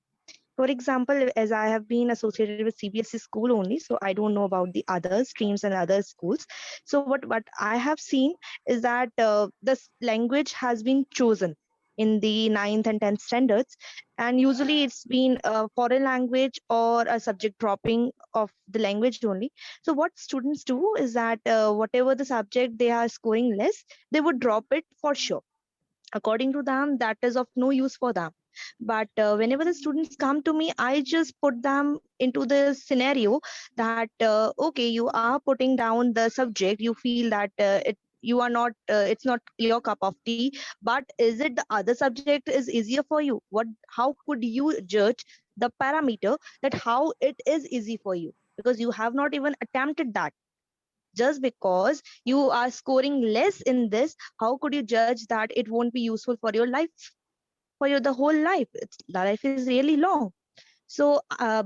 For example, as I have been associated with CBSE school only, so I don't know about the other streams and other schools. So what I have seen is that this language has been chosen in the 9th and 10th standards, and usually it's been a foreign language or a subject dropping of the language only. So what students do is that whatever the subject they are scoring less, they would drop it for sure. According to them, that is of no use for them. But whenever the students come to me, I just put them into the scenario that okay, you are putting down the subject, you feel that you are not it's not your cup of tea, but is it the other subject is easier for you? How could you judge the parameter that how it is easy for you, because you have not even attempted that? Just because you are scoring less in this, how could you judge that it won't be useful for your life, for your the whole life? Life is really long. So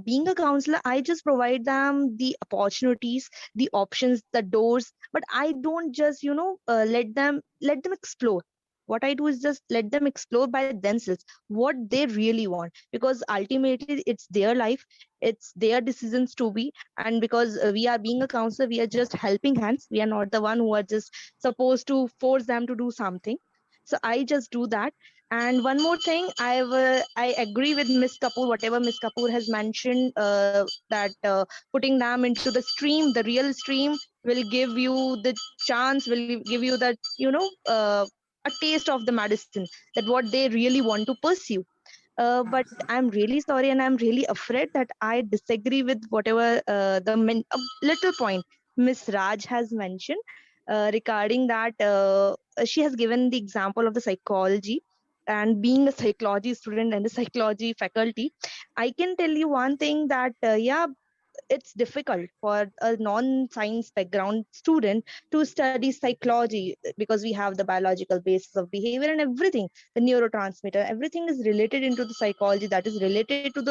being a counselor, I just provide them the opportunities, the options, the doors, but I don't just let them explore. What I do is just let them explore by themselves what they really want, because ultimately it's their life, it's their decisions to be. And because we are being a counselor, we are just helping hands, we are not the one who are just supposed to force them to do something. So I just do that. And one more thing, I agree with Miss Kapoor, whatever Miss Kapoor has mentioned, that putting them into the stream, the real stream, will give you the chance, will give you that a taste of the medicine, that what they really want to pursue. But I'm really sorry, and I'm really afraid that I disagree with whatever a little point Miss Raj has mentioned regarding that. She has given the example of the psychology, and being a psychology student and a psychology faculty, I can tell you one thing that yeah, it's difficult for a non-science background student to study psychology, because we have the biological basis of behavior and everything, the neurotransmitter, everything is related into the psychology, that is related into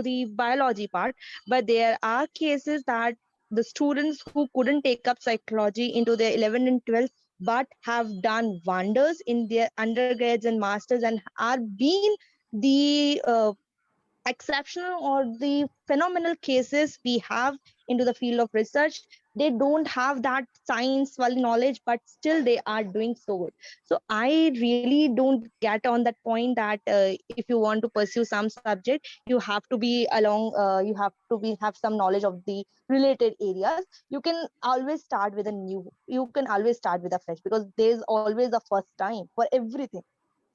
the biology part. But there are cases that the students who couldn't take up psychology into their 11th and 12th, but have done wonders in their undergrads and masters, and are being the exceptional or the phenomenal cases we have into the field of research. They don't have that science well knowledge, but still they are doing so good. So I really don't get on that point that if you want to pursue some subject, you have to be have some knowledge of the related areas. You can always start with a new, you can always start with a fresh, because there's always a first time for everything.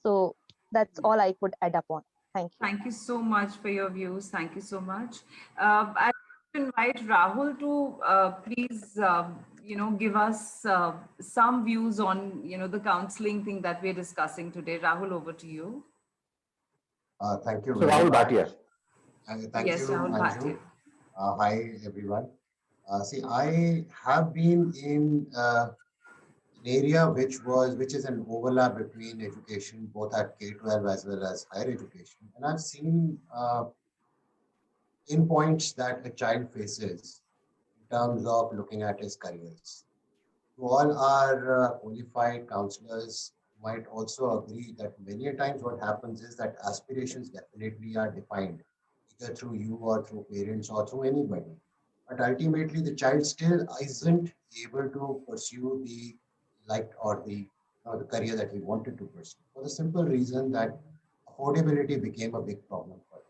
So that's all I could add upon. Thank you. Thank you so much for your views. Thank you so much. I'd like to invite Rahul to please, give us some views on, the counseling thing that we're discussing today. Rahul, over to you. Thank you So very Rahul much. Bhatia. Thank Yes, you, Rahul Anju. Bhatia. Hi, everyone. See, I have been in an area which is an overlap between education, both at K-12 as well as higher education. And I've seen in points that a child faces in terms of looking at his careers. To all our qualified counselors might also agree that many a times what happens is that aspirations definitely are defined either through you or through parents or through anybody. But ultimately, the child still isn't able to pursue the liked or the career that he wanted to pursue for the simple reason that affordability became a big problem for him.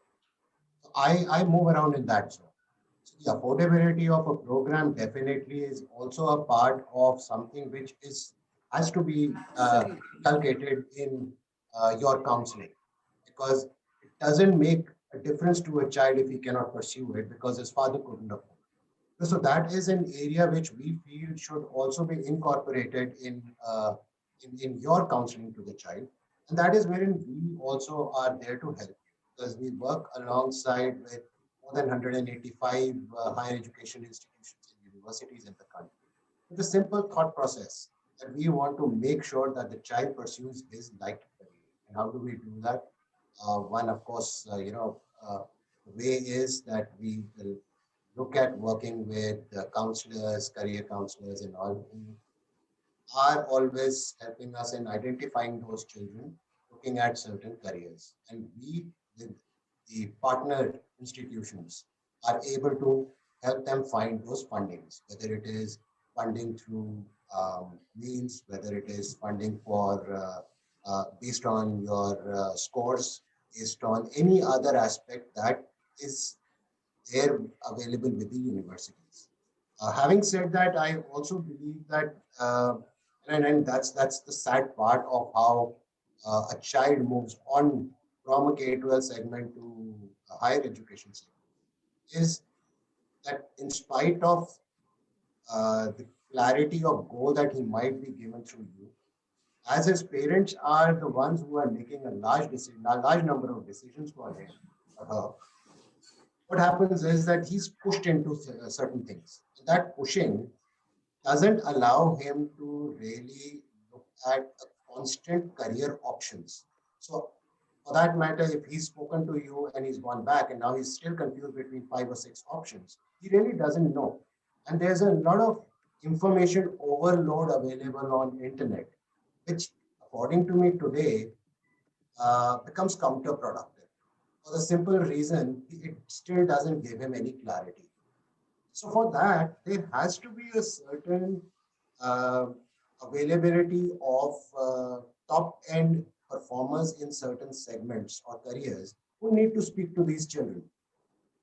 So I move around in that zone. So the affordability of a program definitely is also a part of something which is has to be inculcated in your counseling because it doesn't make a difference to a child if he cannot pursue it because his father couldn't afford. So that is an area which we feel should also be incorporated in your counseling to the child, and that is wherein we also are there to help you because we work alongside with more than 185 higher education institutions and universities in the country. With a simple thought process that we want to make sure that the child pursues his liked career. And how do we do that? One, of course, the way is that we will look at working with counselors, career counselors, and all who are always helping us in identifying those children looking at certain careers. And we, with the partner institutions, are able to help them find those fundings, whether it is funding through means, whether it is funding for based on your scores, based on any other aspect that is there available with the universities. Having said that, I also believe that, and that's the sad part of how a child moves on from a K-12 segment to a higher education segment, is that in spite of the clarity of goal that he might be given through you, as his parents are the ones who are making a large number of decisions for him or her, what happens is that he's pushed into certain things. That pushing doesn't allow him to really look at a constant career options. So for that matter, if he's spoken to you and he's gone back and now he's still confused between 5 or 6 options, he really doesn't know. And there's a lot of information overload available on internet, which according to me today becomes counterproductive. For the simple reason, it still doesn't give him any clarity. So for that, there has to be a certain availability of top-end performers in certain segments or careers who need to speak to these children.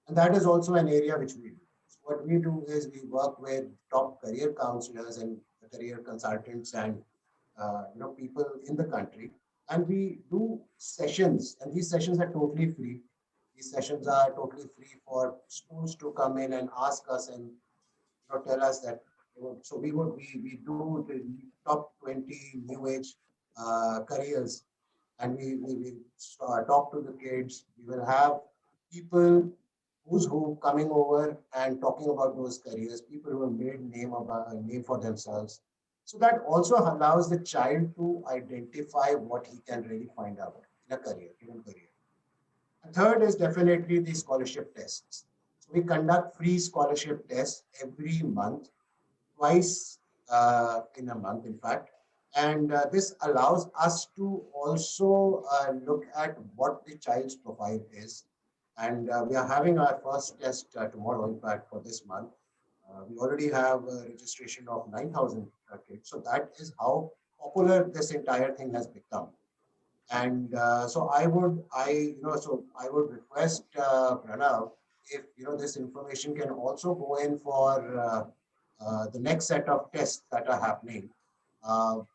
And that is also an area which we do. So what we do is we work with top career counselors and career consultants and people in the country, and we do sessions, and these sessions are totally free. These sessions are totally free for schools to come in and ask us and tell us that. So we do the top 20 new age careers, and we talk to the kids. We will have people who's who coming over and talking about those careers. People who have made name for themselves. So that also allows the child to identify what he can really find out in a career, given career. The third is definitely the scholarship tests. So we conduct free scholarship tests every month, twice in a month, in fact. And this allows us to also look at what the child's profile is. And we are having our first test tomorrow, in fact, for this month. We already have a registration of 9,000 kids. So that is how popular this entire thing has become. And so I would request Pranav if this information can also go in for the next set of tests that are happening.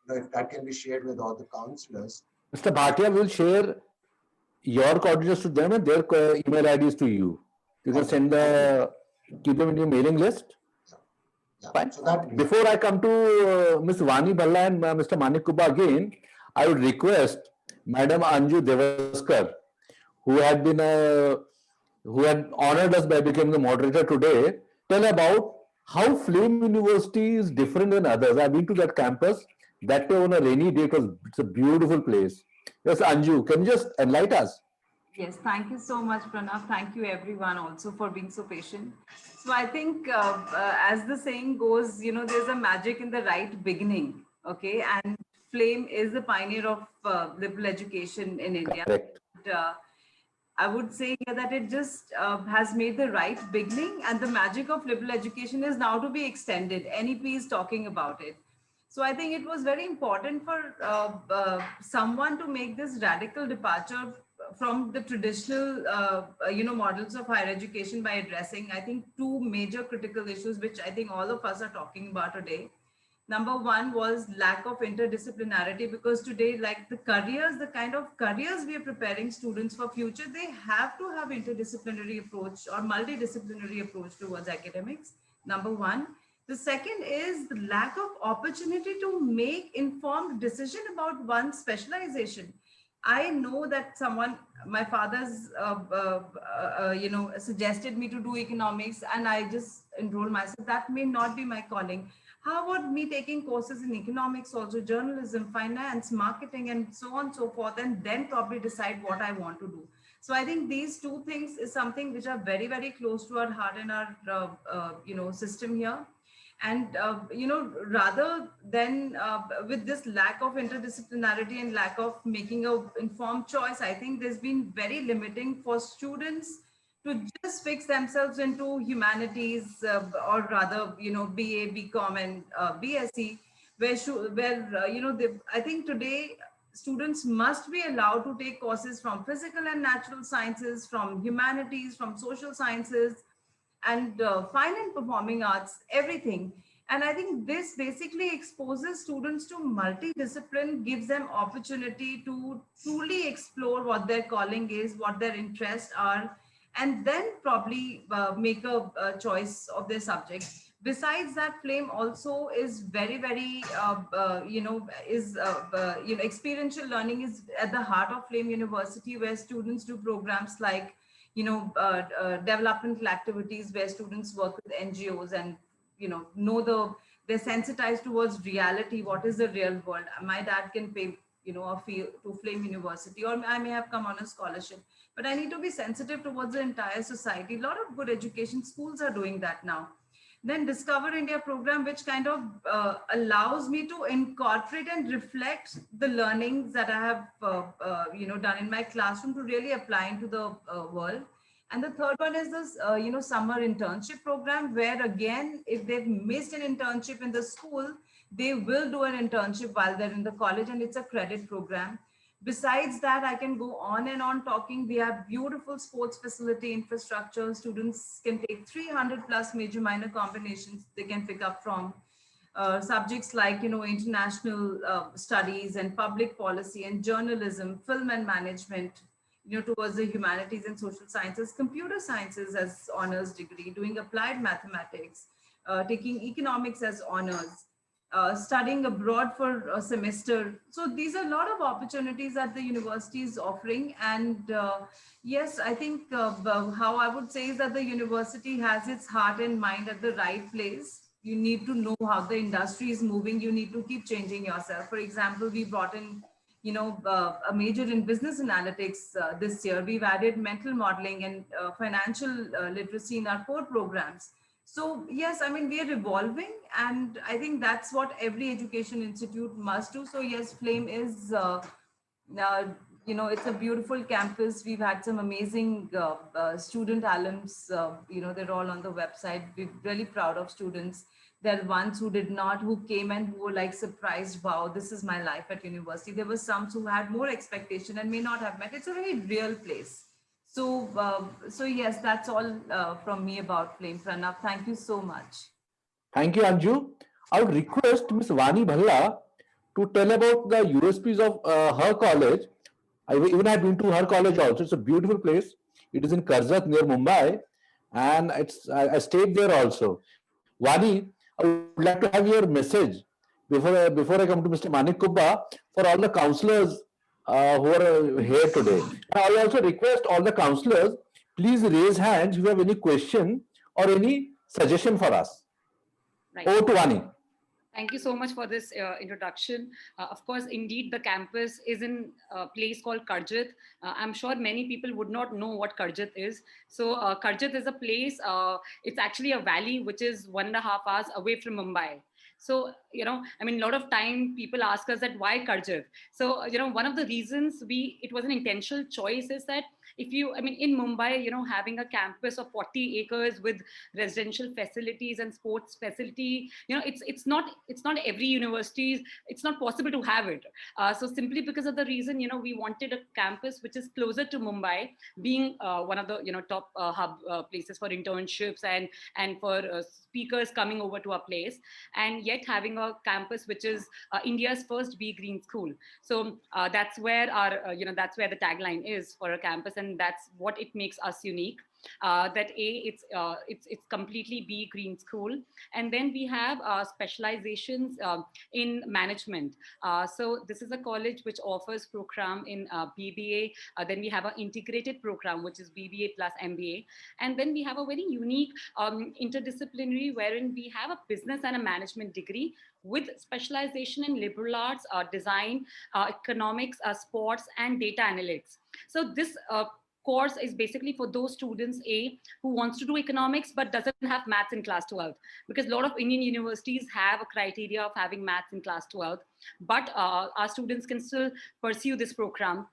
If that can be shared with all the counselors, Mr. Bhatia will share your coordinates to them and their email IDs to you. You can send keep them in your mailing list. Fine. So that Before I come to Ms. Vani Bhalla and Mr. Manik Kubba again, I would request Madam Anju Devaskar, who had honored us by becoming the moderator today, tell about how Flame University is different than others. I've been to that campus. That day on a rainy day, it's a beautiful place. Yes, Anju, can you just enlighten us? Yes, thank you so much, Pranav. Thank you everyone also for being so patient. So I think as the saying goes, there's a magic in the right beginning, okay? And Flame is the pioneer of liberal education in India. Correct. I would say here that it just has made the right beginning, and the magic of liberal education is now to be extended. NEP is talking about it. So I think it was very important for someone to make this radical departure from the traditional, models of higher education by addressing, I think, two major critical issues, which I think all of us are talking about today. Number one was lack of interdisciplinarity, because today, like the kind of careers we are preparing students for future, they have to have interdisciplinary approach or multidisciplinary approach towards academics. Number one. The second is the lack of opportunity to make informed decision about one's specialization. I know that my father's, suggested me to do economics, and I just enrolled myself. That may not be my calling. How about me taking courses in economics, also journalism, finance, marketing, and so on and so forth, and then probably decide what I want to do. So I think these two things is something which are very, very close to our heart and our, system here. And, rather than with this lack of interdisciplinarity and lack of making an informed choice, I think there's been very limiting for students to just fix themselves into humanities or rather, BA, BCom and BSc, I think today students must be allowed to take courses from physical and natural sciences, from humanities, from social sciences, and fine and performing arts, everything. And I think this basically exposes students to multidiscipline, gives them opportunity to truly explore what their calling is, what their interests are, and then probably make a choice of their subject. Besides that, Flame also is very, very, experiential learning is at the heart of Flame University, where students do programs like developmental activities where students work with NGOs and, they're sensitized towards reality. What is the real world? My dad can pay, a fee to Flame University, or I may have come on a scholarship, but I need to be sensitive towards the entire society. A lot of good education schools are doing that now. Then Discover India program, which kind of allows me to incorporate and reflect the learnings that I have, done in my classroom to really apply into the world. And the third one is this, summer internship program, where again, if they've missed an internship in the school, they will do an internship while they're in the college, and it's a credit program. Besides that, I can go on and on talking. We have beautiful sports facility infrastructure. Students can take 300 plus major minor combinations they can pick up from. Subjects like, international studies and public policy and journalism, film and management, towards the humanities and social sciences, computer sciences as honors degree, doing applied mathematics, taking economics as honors. Studying abroad for a semester. So these are a lot of opportunities that the university is offering. And yes, I think how I would say is that the university has its heart and mind at the right place. You need to know how the industry is moving. You need to keep changing yourself. For example, we brought in, a major in business analytics this year. We've added mental modeling and financial literacy in our core programs. So yes, I mean, we are evolving, and I think that's what every education institute must do. So yes, Flame is, it's a beautiful campus. We've had some amazing student alums, they're all on the website. We're really proud of students. There are ones who did not, who came and who were like surprised, wow, this is my life at university. There were some who had more expectation and may not have met. It's a very real place. So, yes, that's all from me about Flame. Pranav, thank you so much. Thank you, Anju. I would request Ms. Vani Bhalla to tell about the USPs of her college. Even I've been to her college also. It's a beautiful place. It is in Karjat near Mumbai, and I stayed there also. Vani, I would like to have your message before I come to Mr. Manik Kubba for all the counselors who are here today. I also request all the counselors, please raise hands if you have any question or any suggestion for us. Right. Over to Vani. Thank you so much for this introduction. Of course, indeed, the campus is in a place called Karjat. I'm sure many people would not know what Karjat is. So Karjat is a place, it's actually a valley which is 1.5 hours away from Mumbai. So, you know, I mean, a lot of time people ask us that why Karjat? So, you know, one of the reasons it was an intentional choice is that if you, I mean, in Mumbai, you know, having a campus of 40 acres with residential facilities and sports facility, you know, it's not every university, it's not possible to have it. So simply because of the reason, you know, we wanted a campus which is closer to Mumbai, being one of the, you know, top hub places for internships and for speakers coming over to our place, and yet having a campus which is India's first Be Green school. So that's where our, you know, that's where the tagline is for a campus, and that's what it makes us unique. That it's completely Be Green school, and then we have specializations in management. So this is a college which offers program in BBA. Then we have an integrated program which is BBA plus MBA, and then we have a very unique interdisciplinary wherein we have a business and a management degree with specialization in liberal arts, design, economics, sports, and data analytics. So this course is basically for those students who wants to do economics but doesn't have maths in class 12, because a lot of Indian universities have a criteria of having maths in class 12, but our students can still pursue this program.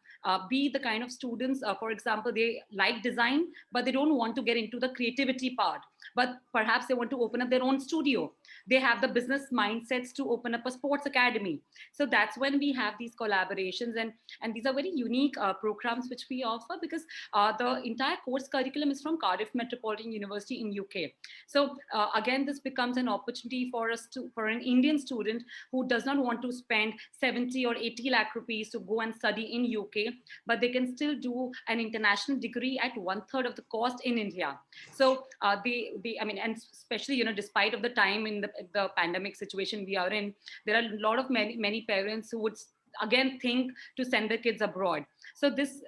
Be the kind of students, for example, they like design, but they don't want to get into the creativity part, but perhaps they want to open up their own studio. They have the business mindsets to open up a sports academy. So that's when we have these collaborations, and these are very unique programs which we offer, because the entire course curriculum is from Cardiff Metropolitan University in UK. So again, this becomes an opportunity for an Indian student who does not want to spend 70 or 80 lakh rupees to go and study in UK, but they can still do an international degree at 1/3 of the cost in India. So I mean, and especially, you know, despite of the time in the pandemic situation we are in, there are a lot of many parents who would again think to send their kids abroad. So this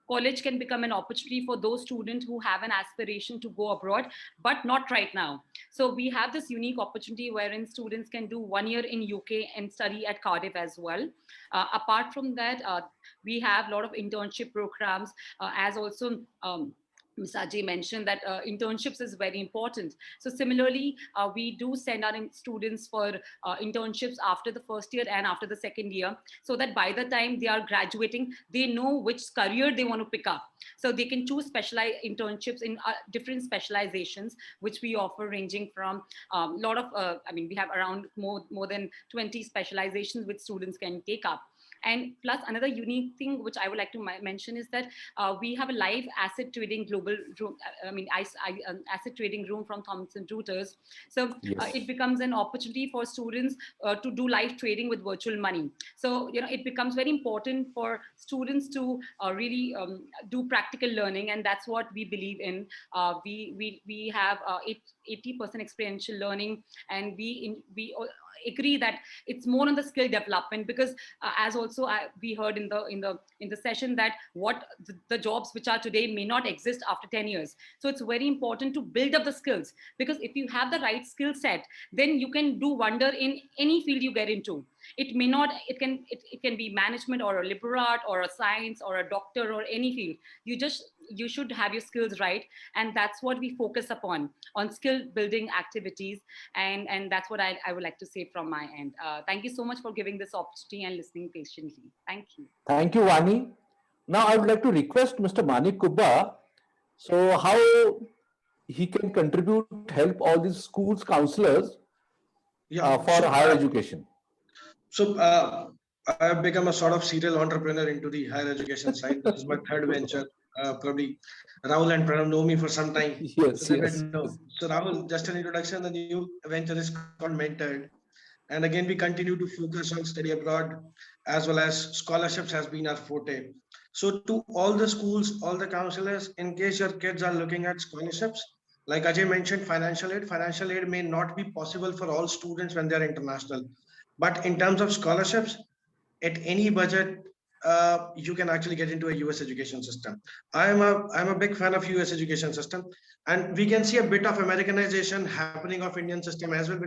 college can become an opportunity for those students who have an aspiration to go abroad, but not right now. So we have this unique opportunity wherein students can do 1 year in UK and study at Cardiff as well. Apart from that, we have a lot of internship programs, as also Ms. Ajay mentioned that internships is very important. So similarly, we do send our students for internships after the first year and after the second year, so that by the time they are graduating, they know which career they want to pick up. So they can choose specialized internships in different specializations, which we offer, ranging from a lot of, I mean, we have around more than 20 specializations which students can take up. And plus another unique thing which I would like to mention is that we have a live asset trading global room, asset trading room from Thomson Reuters. So Yes. it becomes an opportunity for students to do live trading with virtual money. So, you know, it becomes very important for students to really do practical learning, and that's what we believe in. We have 80% experiential learning, and we agree that it's more on the skill development, because as also we heard in the session that what the jobs which are today may not exist after 10 years. So it's very important to build up the skills, because if you have the right skill set, then you can do wonder in any field you get into. It may not, it can be management or a liberal art or a science or a doctor or any field. You should have your skills right, and that's what we focus upon, on skill building activities, and that's what I would like to say from my end. Thank you so much for giving this opportunity and listening patiently. Thank you. Thank you, Vani. Now I would like to request Mr. Manik Kubba, so how he can contribute, help all these schools counselors for higher education. So I have become a sort of serial entrepreneur into the higher education side. This is my third venture. Probably Rahul and Pranav know me for some time. Yes, so yes. So Rahul, just an introduction. The new venture is called Mentored. And again, we continue to focus on study abroad as well as scholarships has been our forte. So to all the schools, all the counselors, in case your kids are looking at scholarships, like Ajay mentioned, financial aid may not be possible for all students when they're international. But in terms of scholarships, at any budget, you can actually get into a US education system. I'm a big fan of US education system, and we can see a bit of Americanization happening of Indian system as well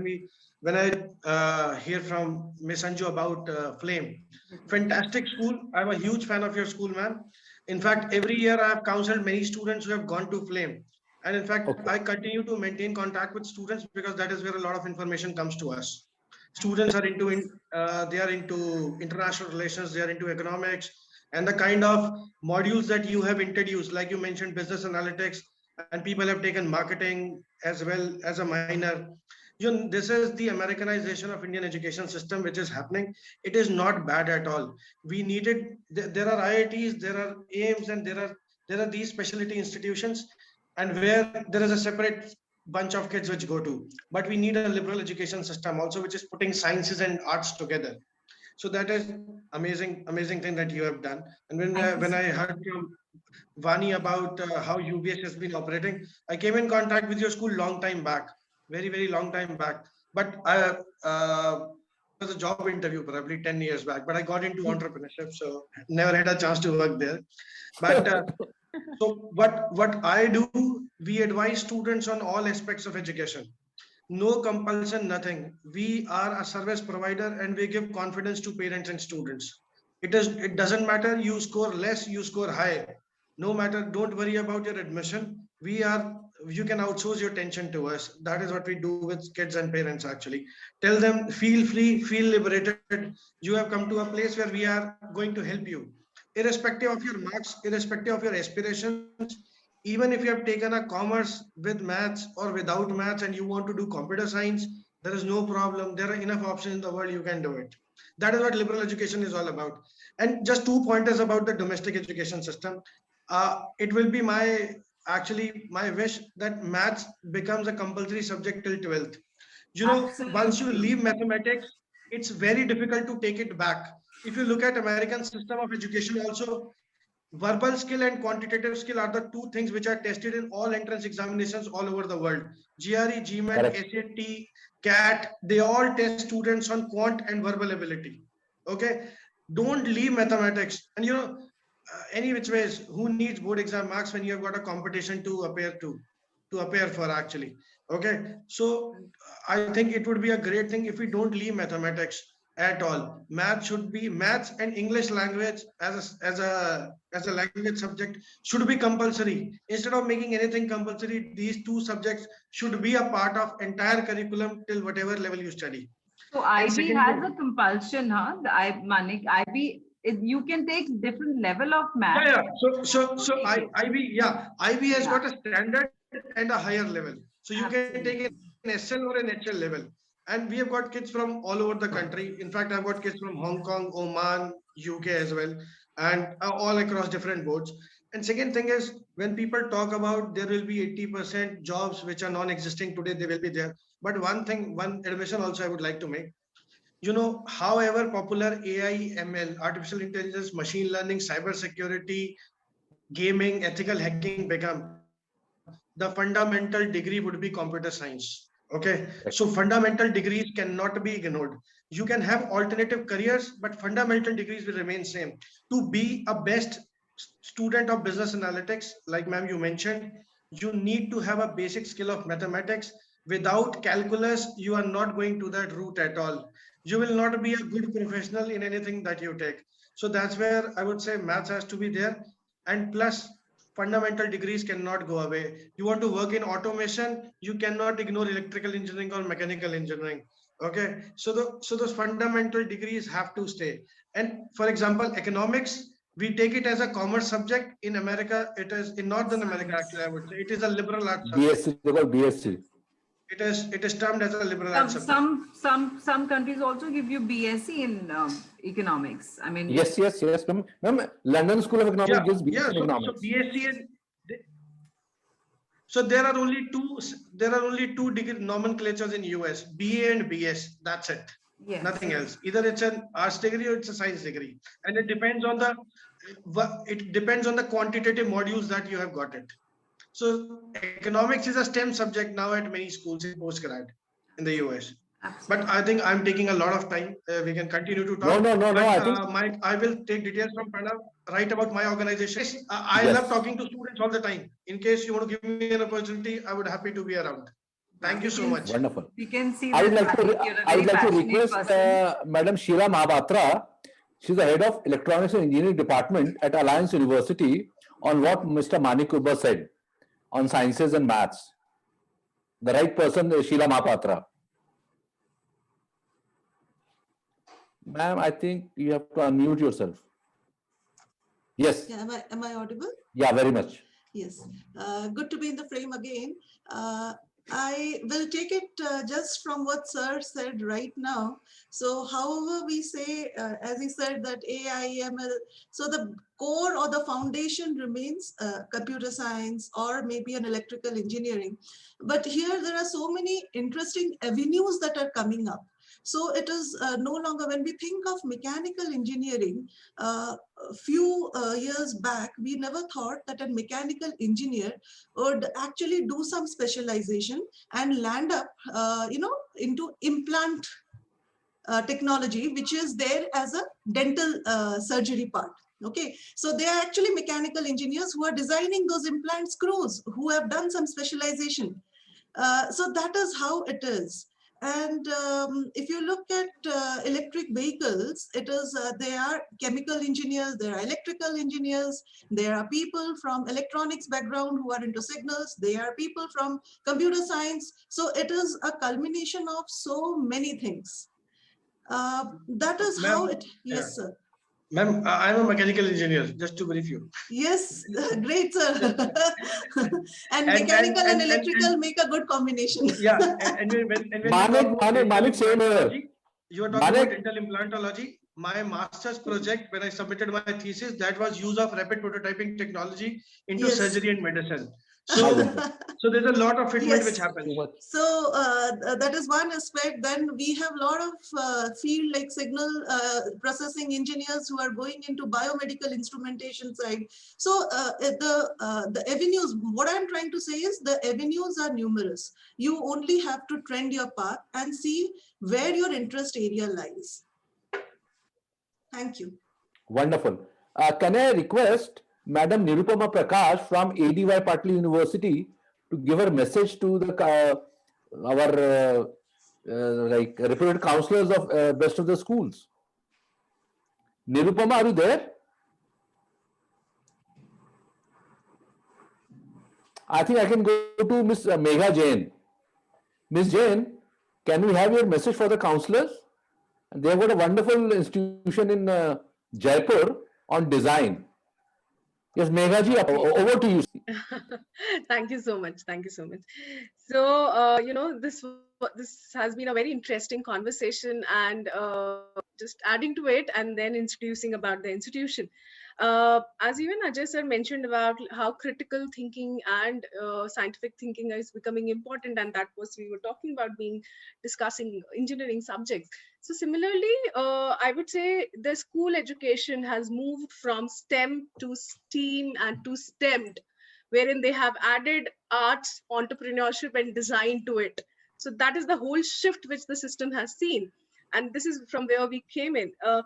when I hear from Miss Anju about Flame. Fantastic school. I'm a huge fan of your school, ma'am. In fact, every year I have counseled many students who have gone to Flame. And in fact, I continue to maintain contact with students because that is where a lot of information comes to us. Students are they are into international relations, they are into economics, and the kind of modules that you have introduced, like you mentioned, business analytics, and people have taken marketing as well as a minor. This is the Americanization of Indian education system, which is happening. It is not bad at all. We needed, there are IITs, there are AIMS, and there are these specialty institutions, and where there is a separate bunch of kids which go to. But we need a liberal education system also, which is putting sciences and arts together. So that is amazing thing that you have done. And when I heard from Vani about how UBS has been operating, I came in contact with your school long time back, very long time back. But I was a job interview probably 10 years back, but I got into entrepreneurship, so never had a chance to work there. But so what I do, we advise students on all aspects of education. No compulsion, nothing. We are a service provider and we give confidence to parents and students. It doesn't matter you score less, you score high. No matter, don't worry about your admission. You can outsource your tension to us. That is what we do with kids and parents actually. Tell them, feel free, feel liberated. You have come to a place where we are going to help you. Irrespective of your marks, irrespective of your aspirations, even if you have taken a commerce with maths or without maths and you want to do computer science, there is no problem. There are enough options in the world, you can do it. That is what liberal education is all about. And just 2 pointers about the domestic education system. It will be my wish that maths becomes a compulsory subject till 12th. Once you leave mathematics, it's very difficult to take it back. If you look at American system of education also, verbal skill and quantitative skill are the 2 things which are tested in all entrance examinations all over the world. GRE, GMAT, SAT, CAT, they all test students on quant and verbal ability. Okay, don't leave mathematics. And any which ways, who needs board exam marks when you have got a competition to appear for actually. Okay, so I think it would be a great thing if we don't leave mathematics at all. Maths and English language as a language subject should be compulsory. Instead of making anything compulsory, these 2 subjects should be a part of entire curriculum till whatever level you study. So IB has a compulsion, huh? Manik, IB, you can take different level of math. Yeah. So IB has got a standard and a higher level. So you can take an SL or an HL level. And we have got kids from all over the country. In fact, I've got kids from Hong Kong, Oman, UK as well, and all across different boards. And second thing is, when people talk about there will be 80% jobs which are non-existing today, they will be there. But one admission also I would like to make. However popular AI, ML, artificial intelligence, machine learning, cyber security, gaming, ethical hacking become, the fundamental degree would be computer science. Okay, so fundamental degrees cannot be ignored. You can have alternative careers, but fundamental degrees will remain same. To be a best student of business analytics, like ma'am you mentioned, you need to have a basic skill of mathematics. Without calculus, you are not going to that route at all. You will not be a good professional in anything that you take. So that's where I would say maths has to be there. And plus, fundamental degrees cannot go away. You want to work in automation, you cannot ignore electrical engineering or mechanical engineering. Okay, so those fundamental degrees have to stay. And for example, economics, we take it as a commerce subject. In America, it is in Northern America, actually, I would say it is a liberal arts subject. BSc. It is termed as a liberal arts subject. Some countries also give you BSc in economics. I mean, yes, ma'am. London School of Economics gives BSc in economics. So BSc and so there are only two degree nomenclatures in US, BA and BS. That's it. Yes. Nothing else. Either it's an arts degree or it's a science degree, and it depends on the quantitative modules that you have got it. So economics is a STEM subject now at many schools in postgrad in the US. But I think I'm taking a lot of time. We can continue to talk. No. But, I think I will take details from Pranav, right about my organization. I Yes. love talking to students all the time. In case you want to give me an opportunity, I would happy to be around. Thank you so much. Wonderful. We can see I that would like to you're a I would very like to passionate request person. Madam Sheila Mahabatra. She's the head of Electronics and Engineering Department at Alliance University on what Mr. Manik Kubba said on sciences and maths. The right person is Sheila Mahabatra. Ma'am, I think you have to unmute yourself. Yes. Yeah, am I audible? Yeah, very much. Yes. Good to be in the frame again. I will take it just from what Sir said right now. So however we say, as he said, that AI, ML, so the core or the foundation remains computer science or maybe an electrical engineering. But here there are so many interesting avenues that are coming up. So it is no longer, when we think of mechanical engineering, a few years back, we never thought that a mechanical engineer would actually do some specialization and land up, into implant technology, which is there as a dental surgery part. Okay, so they are actually mechanical engineers who are designing those implant screws, who have done some specialization. So that is how it is. And if you look at electric vehicles, it is they are chemical engineers, there are electrical engineers, there are people from electronics background who are into signals, there are people from computer science. So it is a culmination of so many things. That is how it. Yes, sir. Ma'am, I'm a mechanical engineer, just to brief you. Yes, great, sir. And mechanical and electrical make a good combination. Yeah, and when you talk about Manik, same here. you are talking about dental implantology. My master's project, when I submitted my thesis, that was use of rapid prototyping technology into surgery and medicine. So there's a lot of fitment which happens. So that is one aspect. Then we have a lot of field like signal processing engineers who are going into biomedical instrumentation side. So the avenues, what I'm trying to say is the avenues are numerous. You only have to trend your path and see where your interest area lies. Thank you. Wonderful. Can I request Madam Nirupama Prakash from ADY Patil University to give her message to the our like reputed counselors of best of the schools? Nirupama, are you there? I think I can go to Miss Megha Jain. Miss Jain, can we have your message for the counselors? They have got a wonderful institution in Jaipur on design. Yes, Megha ji, over to you. Thank you so much. Thank you so much. So, this has been a very interesting conversation, and just adding to it and then introducing about the institution. As even Ajay sir mentioned about how critical thinking and scientific thinking is becoming important, and that was we were talking about discussing engineering subjects. So similarly, I would say the school education has moved from STEM to STEAM and to STEMmed, wherein they have added arts, entrepreneurship, and design to it. So that is the whole shift which the system has seen. And this is from where we came in. As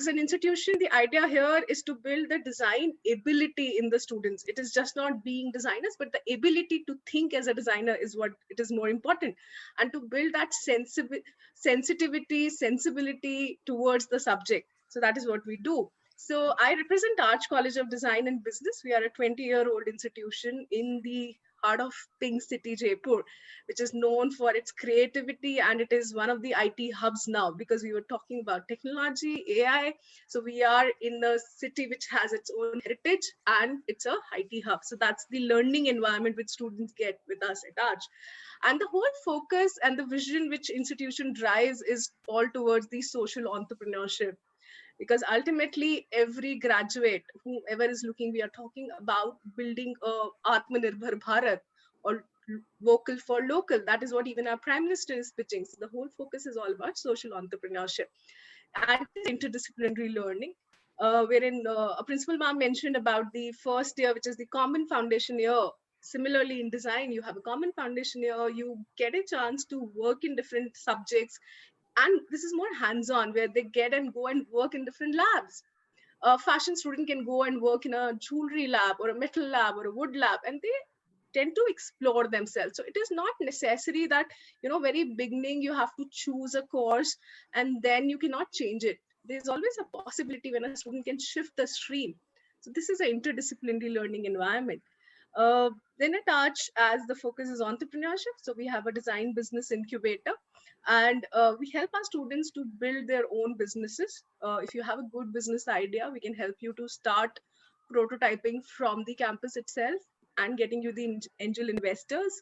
an institution, the idea here is to build the design ability in the students. It is just not being designers, but the ability to think as a designer is what it is more important. And to build that sensitivity, sensibility towards the subject. So that is what we do. So I represent Arch College of Design and Business. We are a 20-year-old institution in the heart of Pink City, Jaipur, which is known for its creativity, and it is one of the IT hubs now because we were talking about technology, AI. So we are in a city which has its own heritage and it's a IT hub. So that's the learning environment which students get with us at Arch. And the whole focus and the vision which institution drives is all towards the social entrepreneurship. Because ultimately, every graduate, whoever is looking, we are talking about building a Atmanirbhar Bharat or vocal for local. That is what even our Prime Minister is pitching. So the whole focus is all about social entrepreneurship and interdisciplinary learning, wherein a principal ma'am mentioned about the first year, which is the common foundation year. Similarly, in design, you have a common foundation year, you get a chance to work in different subjects. And this is more hands-on, where they get and go and work in different labs. A fashion student can go and work in a jewelry lab or a metal lab or a wood lab, and they tend to explore themselves. So it is not necessary that, very beginning you have to choose a course and then you cannot change it. There's always a possibility when a student can shift the stream. So this is an interdisciplinary learning environment. Then at Arch, as the focus is entrepreneurship, so we have a design business incubator, and we help our students to build their own businesses. If you have a good business idea, we can help you to start prototyping from the campus itself and getting you the angel investors.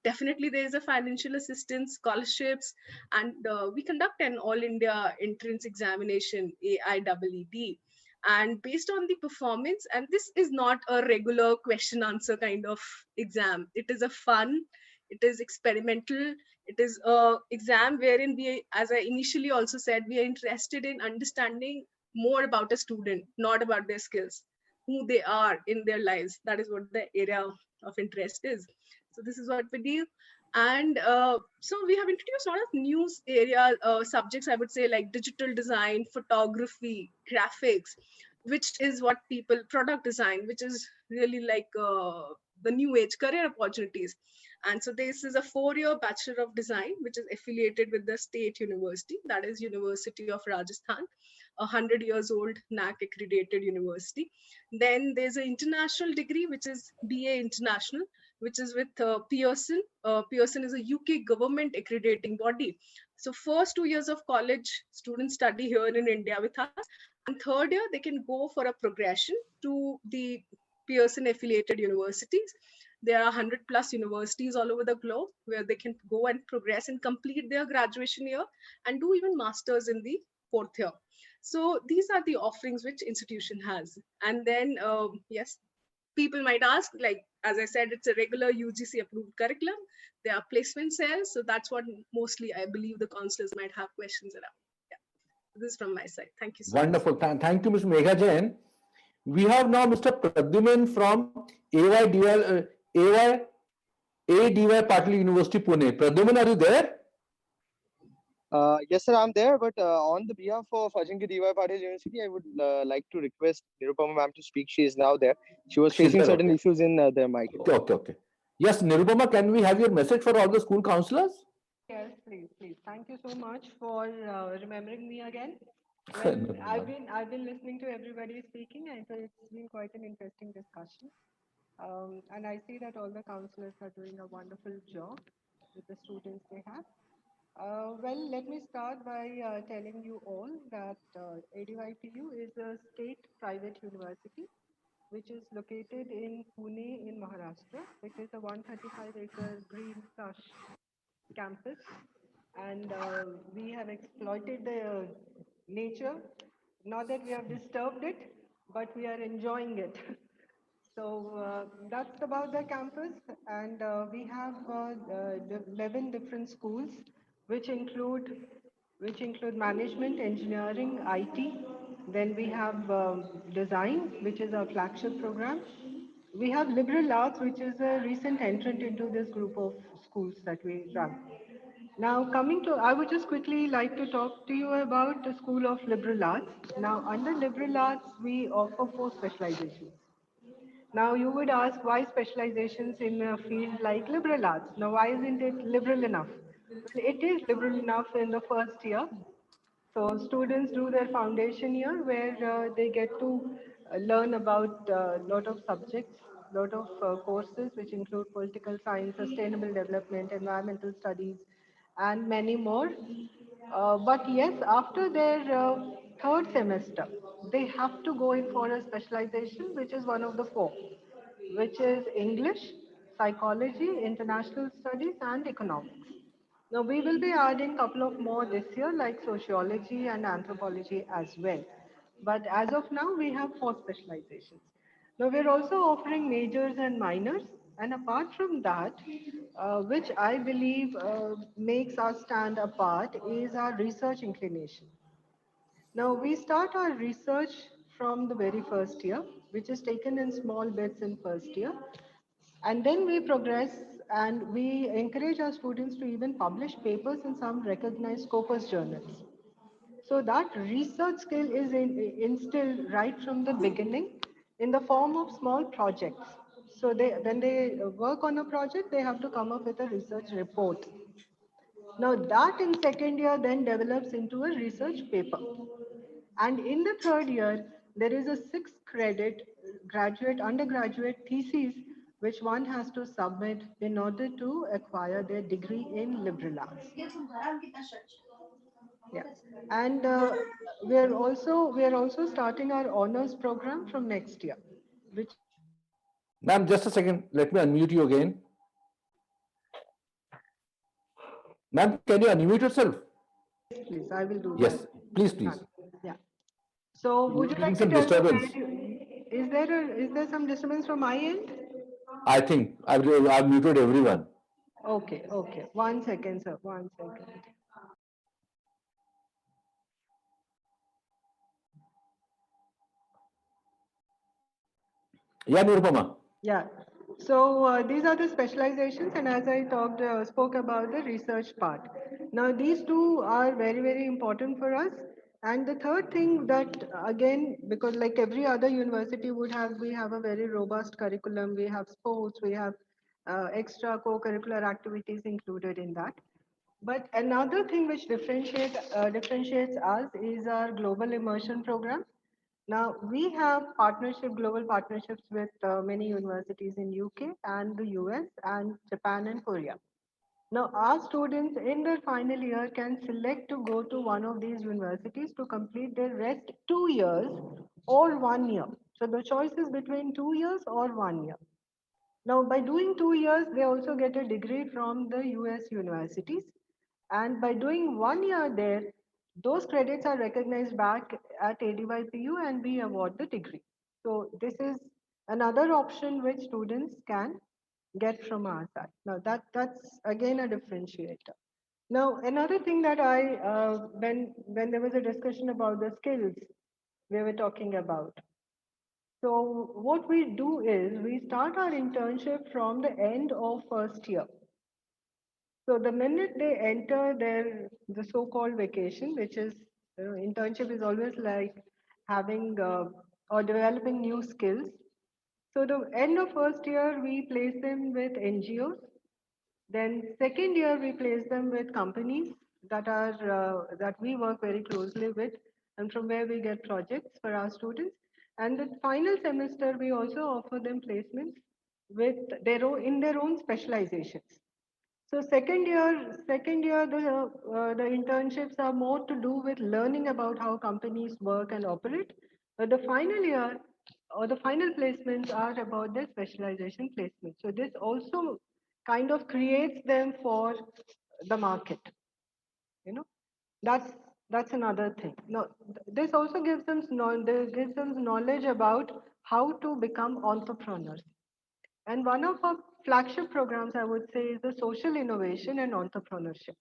Definitely there is a financial assistance, scholarships, and we conduct an all India entrance examination, AIEET. And based on the performance, and this is not a regular question answer kind of exam. It is a fun, it is experimental, it is a exam wherein we, as I initially also said, we are interested in understanding more about a student, not about their skills, who they are in their lives. That is what the area of interest is. So this is what we do. And so we have introduced a lot of new area subjects, I would say, like digital design, photography, graphics, which is what people, product design, which is really like the new age career opportunities. And so this is a 4-year Bachelor of Design, which is affiliated with the state university, that is University of Rajasthan, a 100 years old NAC accredited university. Then there's an international degree, which is BA International, which is with Pearson. Pearson is a UK government accrediting body. So first 2 years of college, students study here in India with us. And third year, they can go for a progression to the Pearson affiliated universities. There are 100+ universities all over the globe where they can go and progress and complete their graduation year and do even masters in the 4th year. So these are the offerings which institution has. And then, yes, people might ask, like, as I said, it's a regular UGC approved curriculum. There are placement cells. So that's what mostly I believe the counselors might have questions around. Yeah, this is from my side. Thank you so Wonderful. Thank you, Ms. Megha Jain. We have now Mr. Pradyuman from ADY Patil University, Pune. Pradyuman, are you there? Yes, sir, I'm there. But on the behalf of Ajinkya DY Patil University, I would like to request Nirupama ma'am to speak. She is now there. She was facing certain issues in their mic. Okay. Yes, Nirupama, can we have your message for all the school counselors? Yes, please. Thank you so much for remembering me again. Well, I've been listening to everybody speaking, and so it's been quite an interesting discussion. And I see that all the counselors are doing a wonderful job with the students they have. Well, let me start by telling you all that ADYPU is a state private university which is located in Pune in Maharashtra. It is a 135-acre green plush campus, and we have exploited the nature. Not that we have disturbed it, but we are enjoying it. So that's about the campus, and we have 11 different schools, which include management, engineering, IT. Then we have design, which is our flagship program. We have liberal arts, which is a recent entrant into this group of schools that we run. Now, I would just quickly like to talk to you about the School of Liberal Arts. Now, under liberal arts, we offer 4 specializations. Now, you would ask why specializations in a field like liberal arts? Now, why isn't it liberal enough? Well, it is liberal enough in the first year. So students do their foundation year where they get to learn about a lot of subjects, lot of courses which include political science, sustainable development, environmental studies, and many more. But yes, after their 3rd semester, they have to go in for a specialization, which is one of the 4, which is English, psychology, international studies, and economics. Now, we will be adding a couple of more this year, like sociology and anthropology as well. But as of now, we have 4 specializations. Now, we're also offering majors and minors. And apart from that, which I believe makes us stand apart is our research inclination. Now, we start our research from the very first year, which is taken in small bits in first year. And then we progress and we encourage our students to even publish papers in some recognized Scopus journals. So that research skill is instilled right from the beginning in the form of small projects. So when they work on a project, they have to come up with a research report. Now that in second year then develops into a research paper. And in the third year, there is a 6 credit undergraduate thesis which one has to submit in order to acquire their degree in liberal arts. Yeah. And we are also starting our honors program from next year, which Ma'am, just a second. Let me unmute you again. Ma'am, can you unmute yourself? please, I will do Yes, that. please. Yeah. So would you Getting like to some tell me disturbance. is there some disturbance from my end? I think I've muted everyone. Okay. 1 second, sir. 1 second. Yeah, Nirupama. Yeah. So these are the specializations, and as I spoke about the research part. Now these two are very, very important for us. And the third thing that again, because like every other university would have, we have a very robust curriculum. We have sports, we have extra co-curricular activities included in that. But another thing which differentiates us is our global immersion program. Now we have global partnerships with many universities in UK and the US and Japan and Korea. Now our students in their final year can select to go to one of these universities to complete their rest 2 years or 1 year. So the choice is between 2 years or 1 year. Now by doing 2 years, they also get a degree from the US universities. And by doing 1 year there, those credits are recognized back at ADYPU and we award the degree. So this is another option which students can get from our side. Now that's again a differentiator. Now another thing that when there was a discussion about the skills we were talking about. So what we do is we start our internship from the end of first year. So the minute they enter the so-called vacation, which is internship is always like having or developing new skills. So the end of first year, we place them with NGOs. Then second year, we place them with companies that we work very closely with, and from where we get projects for our students. And the final semester, we also offer them placements with in their own specializations. So second year, the internships are more to do with learning about how companies work and operate. But the final year or the final placements are about their specialization placement. So this also kind of creates them for the market. You know, that's another thing. Now, this also gives them knowledge about how to become entrepreneurs. And one of our flagship programs, I would say, is the social innovation and entrepreneurship.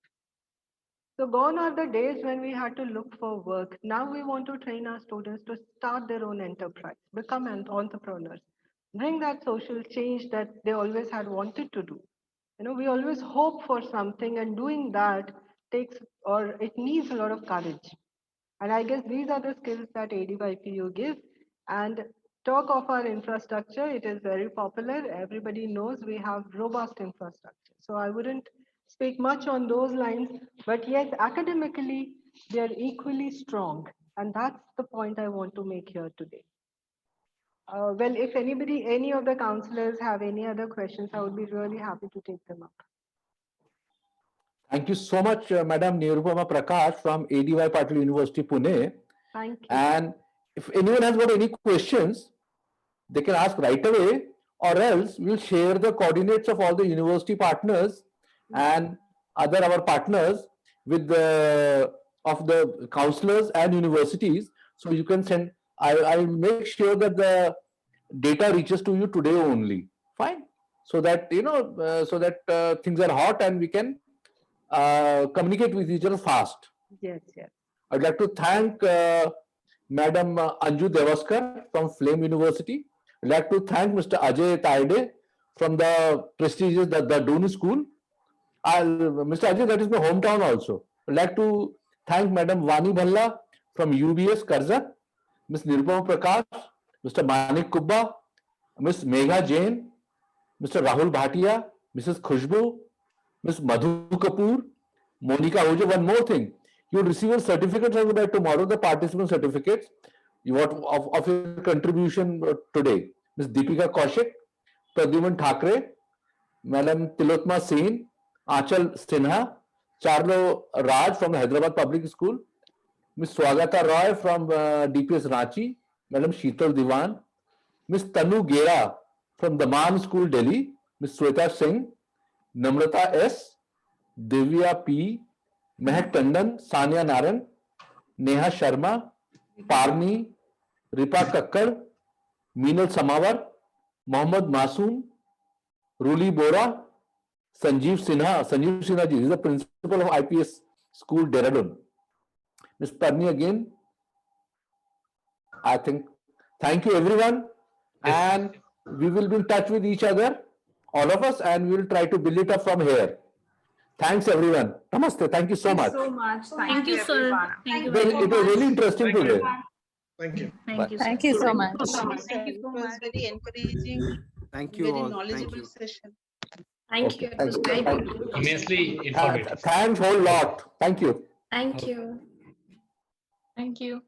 So gone are the days when we had to look for work. Now we want to train our students to start their own enterprise, become entrepreneurs, bring that social change that they always had wanted to do. We always hope for something, and doing that it needs a lot of courage. And I guess these are the skills that ADYPU gives. And talk of our infrastructure, it is very popular. Everybody knows we have robust infrastructure. So I wouldn't speak much on those lines, but yes, academically, they are equally strong. And that's the point I want to make here today. Well, if any of the counselors have any other questions, I would be really happy to take them up. Thank you so much, Madam Nirupama Prakash from ADY Patil University, Pune. Thank you. And if anyone has got any questions, they can ask right away, or else we'll share the coordinates of all the university partners and our partners with of the counselors and universities. So you can send, I'll make sure that the data reaches to you today only. Fine. so that things are hot and we can communicate with each other fast. Yes, yes. I'd like to thank Madam Anju Devaskar from Flame University. I'd like to thank Mr. Ajay Taide from the prestigious the Dooney School. Mr. Ajay, that is my hometown also. I'd like to thank Madam Vani Bhalla from UBS Karza, Ms. Nirupama Prakash, Mr. Manik Kubba, Ms. Megha Jain, Mr. Rahul Bhatia, Mrs. Khushbu, Ms. Madhu Kapoor, Monica Ahuja. One more thing, you'll receive a certificate by tomorrow, the participant certificates of your contribution today. Ms. Deepika Kaushik, Pradyuman Thakre, Madam Tilotma Sen, Achal Sinha, Charlo Raj from Hyderabad Public School, Ms. Swagata Roy from DPS Ranchi, Madam Sheetal Diwan, Ms. Tanu Gera from Daman School, Delhi, Ms. Sweta Singh, Namrata S, Divya P, Mehak Tandon, Sania Naran, Neha Sharma, Parni, Ripa Kakkar, Meenal Samawar, Mohammad Masoom, Ruli Bora, Sanjeev Sinha ji is the principal of IPS School, Dehradun. Ms. Parni again, I think, thank you everyone, and we will be in touch with each other, all of us, and we will try to build it up from here. Thanks everyone. Namaste. Thank you so much. Thank you so much. Thank you, sir. everyone. Thank you Well, very it was really interesting today. Thank you. Thank you. Thank you so much. Thank you so much. Very encouraging, Thank you very all. Thank knowledgeable you. session. Thank Okay, you. thank you. Thank Thank you. you. Immensely informative. Thanks whole lot. Thank you. Thank you. Thank you.